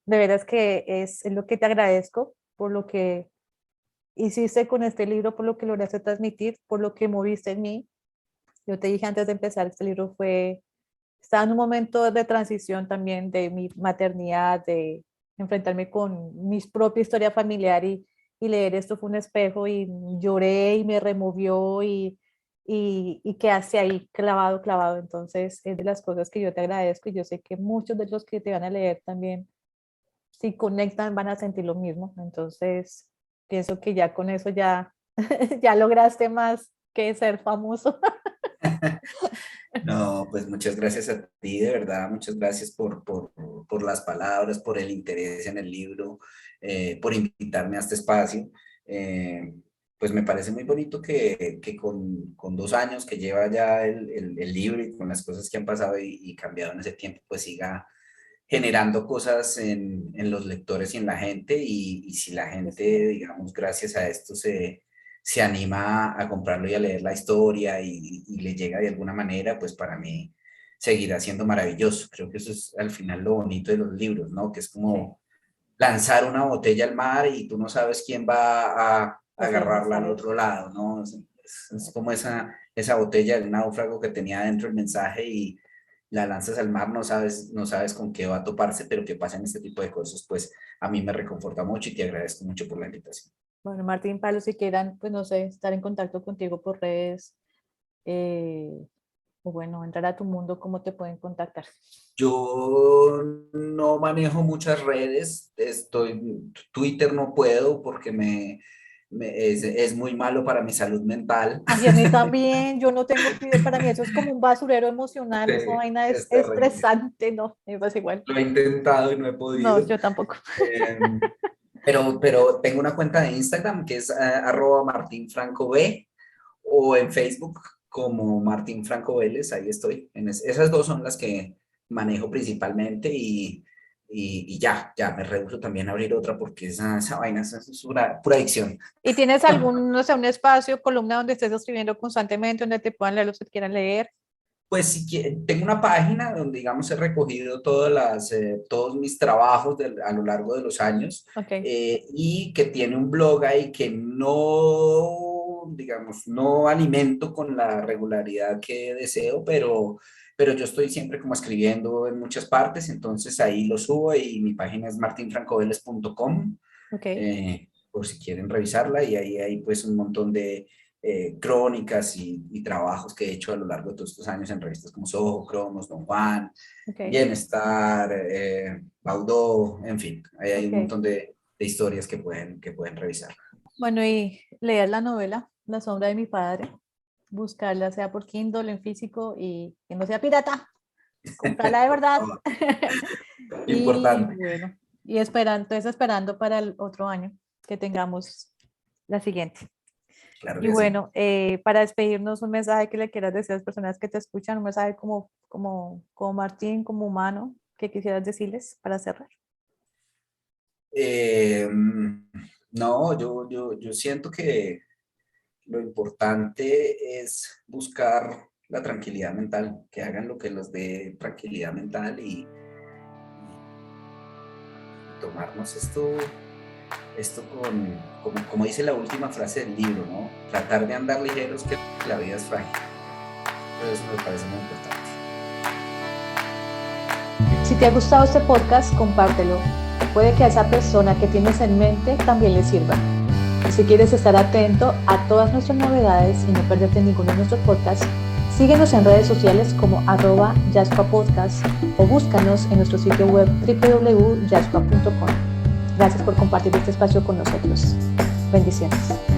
A: de veras que es lo que te agradezco por lo que hiciste con este libro, por lo que lograste transmitir, por lo que moviste en mí. Yo te dije antes de empezar, este libro estaba en un momento de transición también de mi maternidad, de enfrentarme con mi propia historia familiar y leer esto fue un espejo y lloré y me removió y quedaste ahí clavado, clavado. Entonces es de las cosas que yo te agradezco y yo sé que muchos de los que te van a leer también, si conectan, van a sentir lo mismo. Entonces pienso que ya con eso ya, ya lograste más que ser famoso.
B: No, pues muchas gracias a ti, de verdad, muchas gracias por las palabras, por el interés en el libro, por invitarme a este espacio. Eh, pues me parece muy bonito que con 2 años que lleva ya el libro y con las cosas que han pasado y cambiado en ese tiempo, pues siga generando cosas en los lectores y en la gente y si la gente, digamos, gracias a esto se anima a comprarlo y a leer la historia y le llega de alguna manera, pues para mí seguirá siendo maravilloso. Creo que eso es al final lo bonito de los libros, ¿no? Que es como lanzar una botella al mar y tú no sabes quién va a agarrarla al otro lado, ¿no? Es como esa botella del náufrago que tenía dentro el mensaje y la lanzas al mar, no sabes con qué va a toparse, pero que pasen este tipo de cosas, pues a mí me reconforta mucho y te agradezco mucho por la invitación.
A: Bueno, Martín, Pablo, si quieran, pues no sé, estar en contacto contigo por redes, eh, o bueno, entrar a tu mundo, ¿cómo te pueden contactar?
B: Yo no manejo muchas redes, Twitter no puedo porque es muy malo para mi salud mental.
A: Ay, a mí también, yo no tengo Twitter, para mí eso es como un basurero emocional, esa
B: Sí,
A: vaina es
B: es terrible.
A: estresante, no, me pasa igual.
B: Lo he intentado y no he
A: No,
B: podido.
A: yo tampoco.
B: Eh, pero tengo una cuenta de Instagram que es @martinfrancob o en Facebook como Martín Franco Vélez, ahí estoy. Esas dos son las que manejo principalmente y ya me rehúso también a abrir otra porque esa vaina es pura adicción.
A: ¿Y tienes algún, no sé, un espacio, columna donde estés escribiendo constantemente, donde te puedan leer los que quieran leer?
B: Pues tengo una página donde, digamos, he recogido todos mis trabajos a lo largo de los años
A: Ok,
B: y que tiene un blog ahí que no, digamos, no alimento con la regularidad que deseo, pero yo estoy siempre como escribiendo en muchas partes, entonces ahí lo subo y mi página es martinfrancoveles.com,
A: ok,
B: por si quieren revisarla y ahí hay pues un montón de crónicas y trabajos que he hecho a lo largo de todos estos años en revistas como Soho, Cromos, Don Juan,
A: ok,
B: Bienestar, Baudó, en fin, ahí hay un
A: ok.
B: montón de historias que pueden revisar.
A: Bueno, y leer la novela La sombra de mi padre, buscarla sea por Kindle, en físico y que no sea pirata, comprarla de
B: Por
A: verdad.
B: favor,
A: Y
B: importante.
A: bueno, y esperando, entonces esperando para el otro año que tengamos la siguiente.
B: Claro
A: Y
B: que sí.
A: bueno, para despedirnos, un mensaje que le quieras decir a las personas que te escuchan, un mensaje como Martín, como humano, que quisieras decirles para cerrar.
B: Eh, no, yo siento que lo importante es buscar la tranquilidad mental, que hagan lo que los dé tranquilidad mental y tomarnos esto como dice la última frase del libro, ¿no? Tratar de andar ligeros, que la vida es frágil. Eso me parece muy importante.
A: Si te ha gustado este podcast, compártelo. Puede que a esa persona que tienes en mente también le sirva. Si quieres estar atento a todas nuestras novedades y no perderte ninguno de nuestros podcasts, síguenos en redes sociales como @yaspapodcast o búscanos en nuestro sitio web www.yaspa.com. Gracias por compartir este espacio con nosotros. Bendiciones.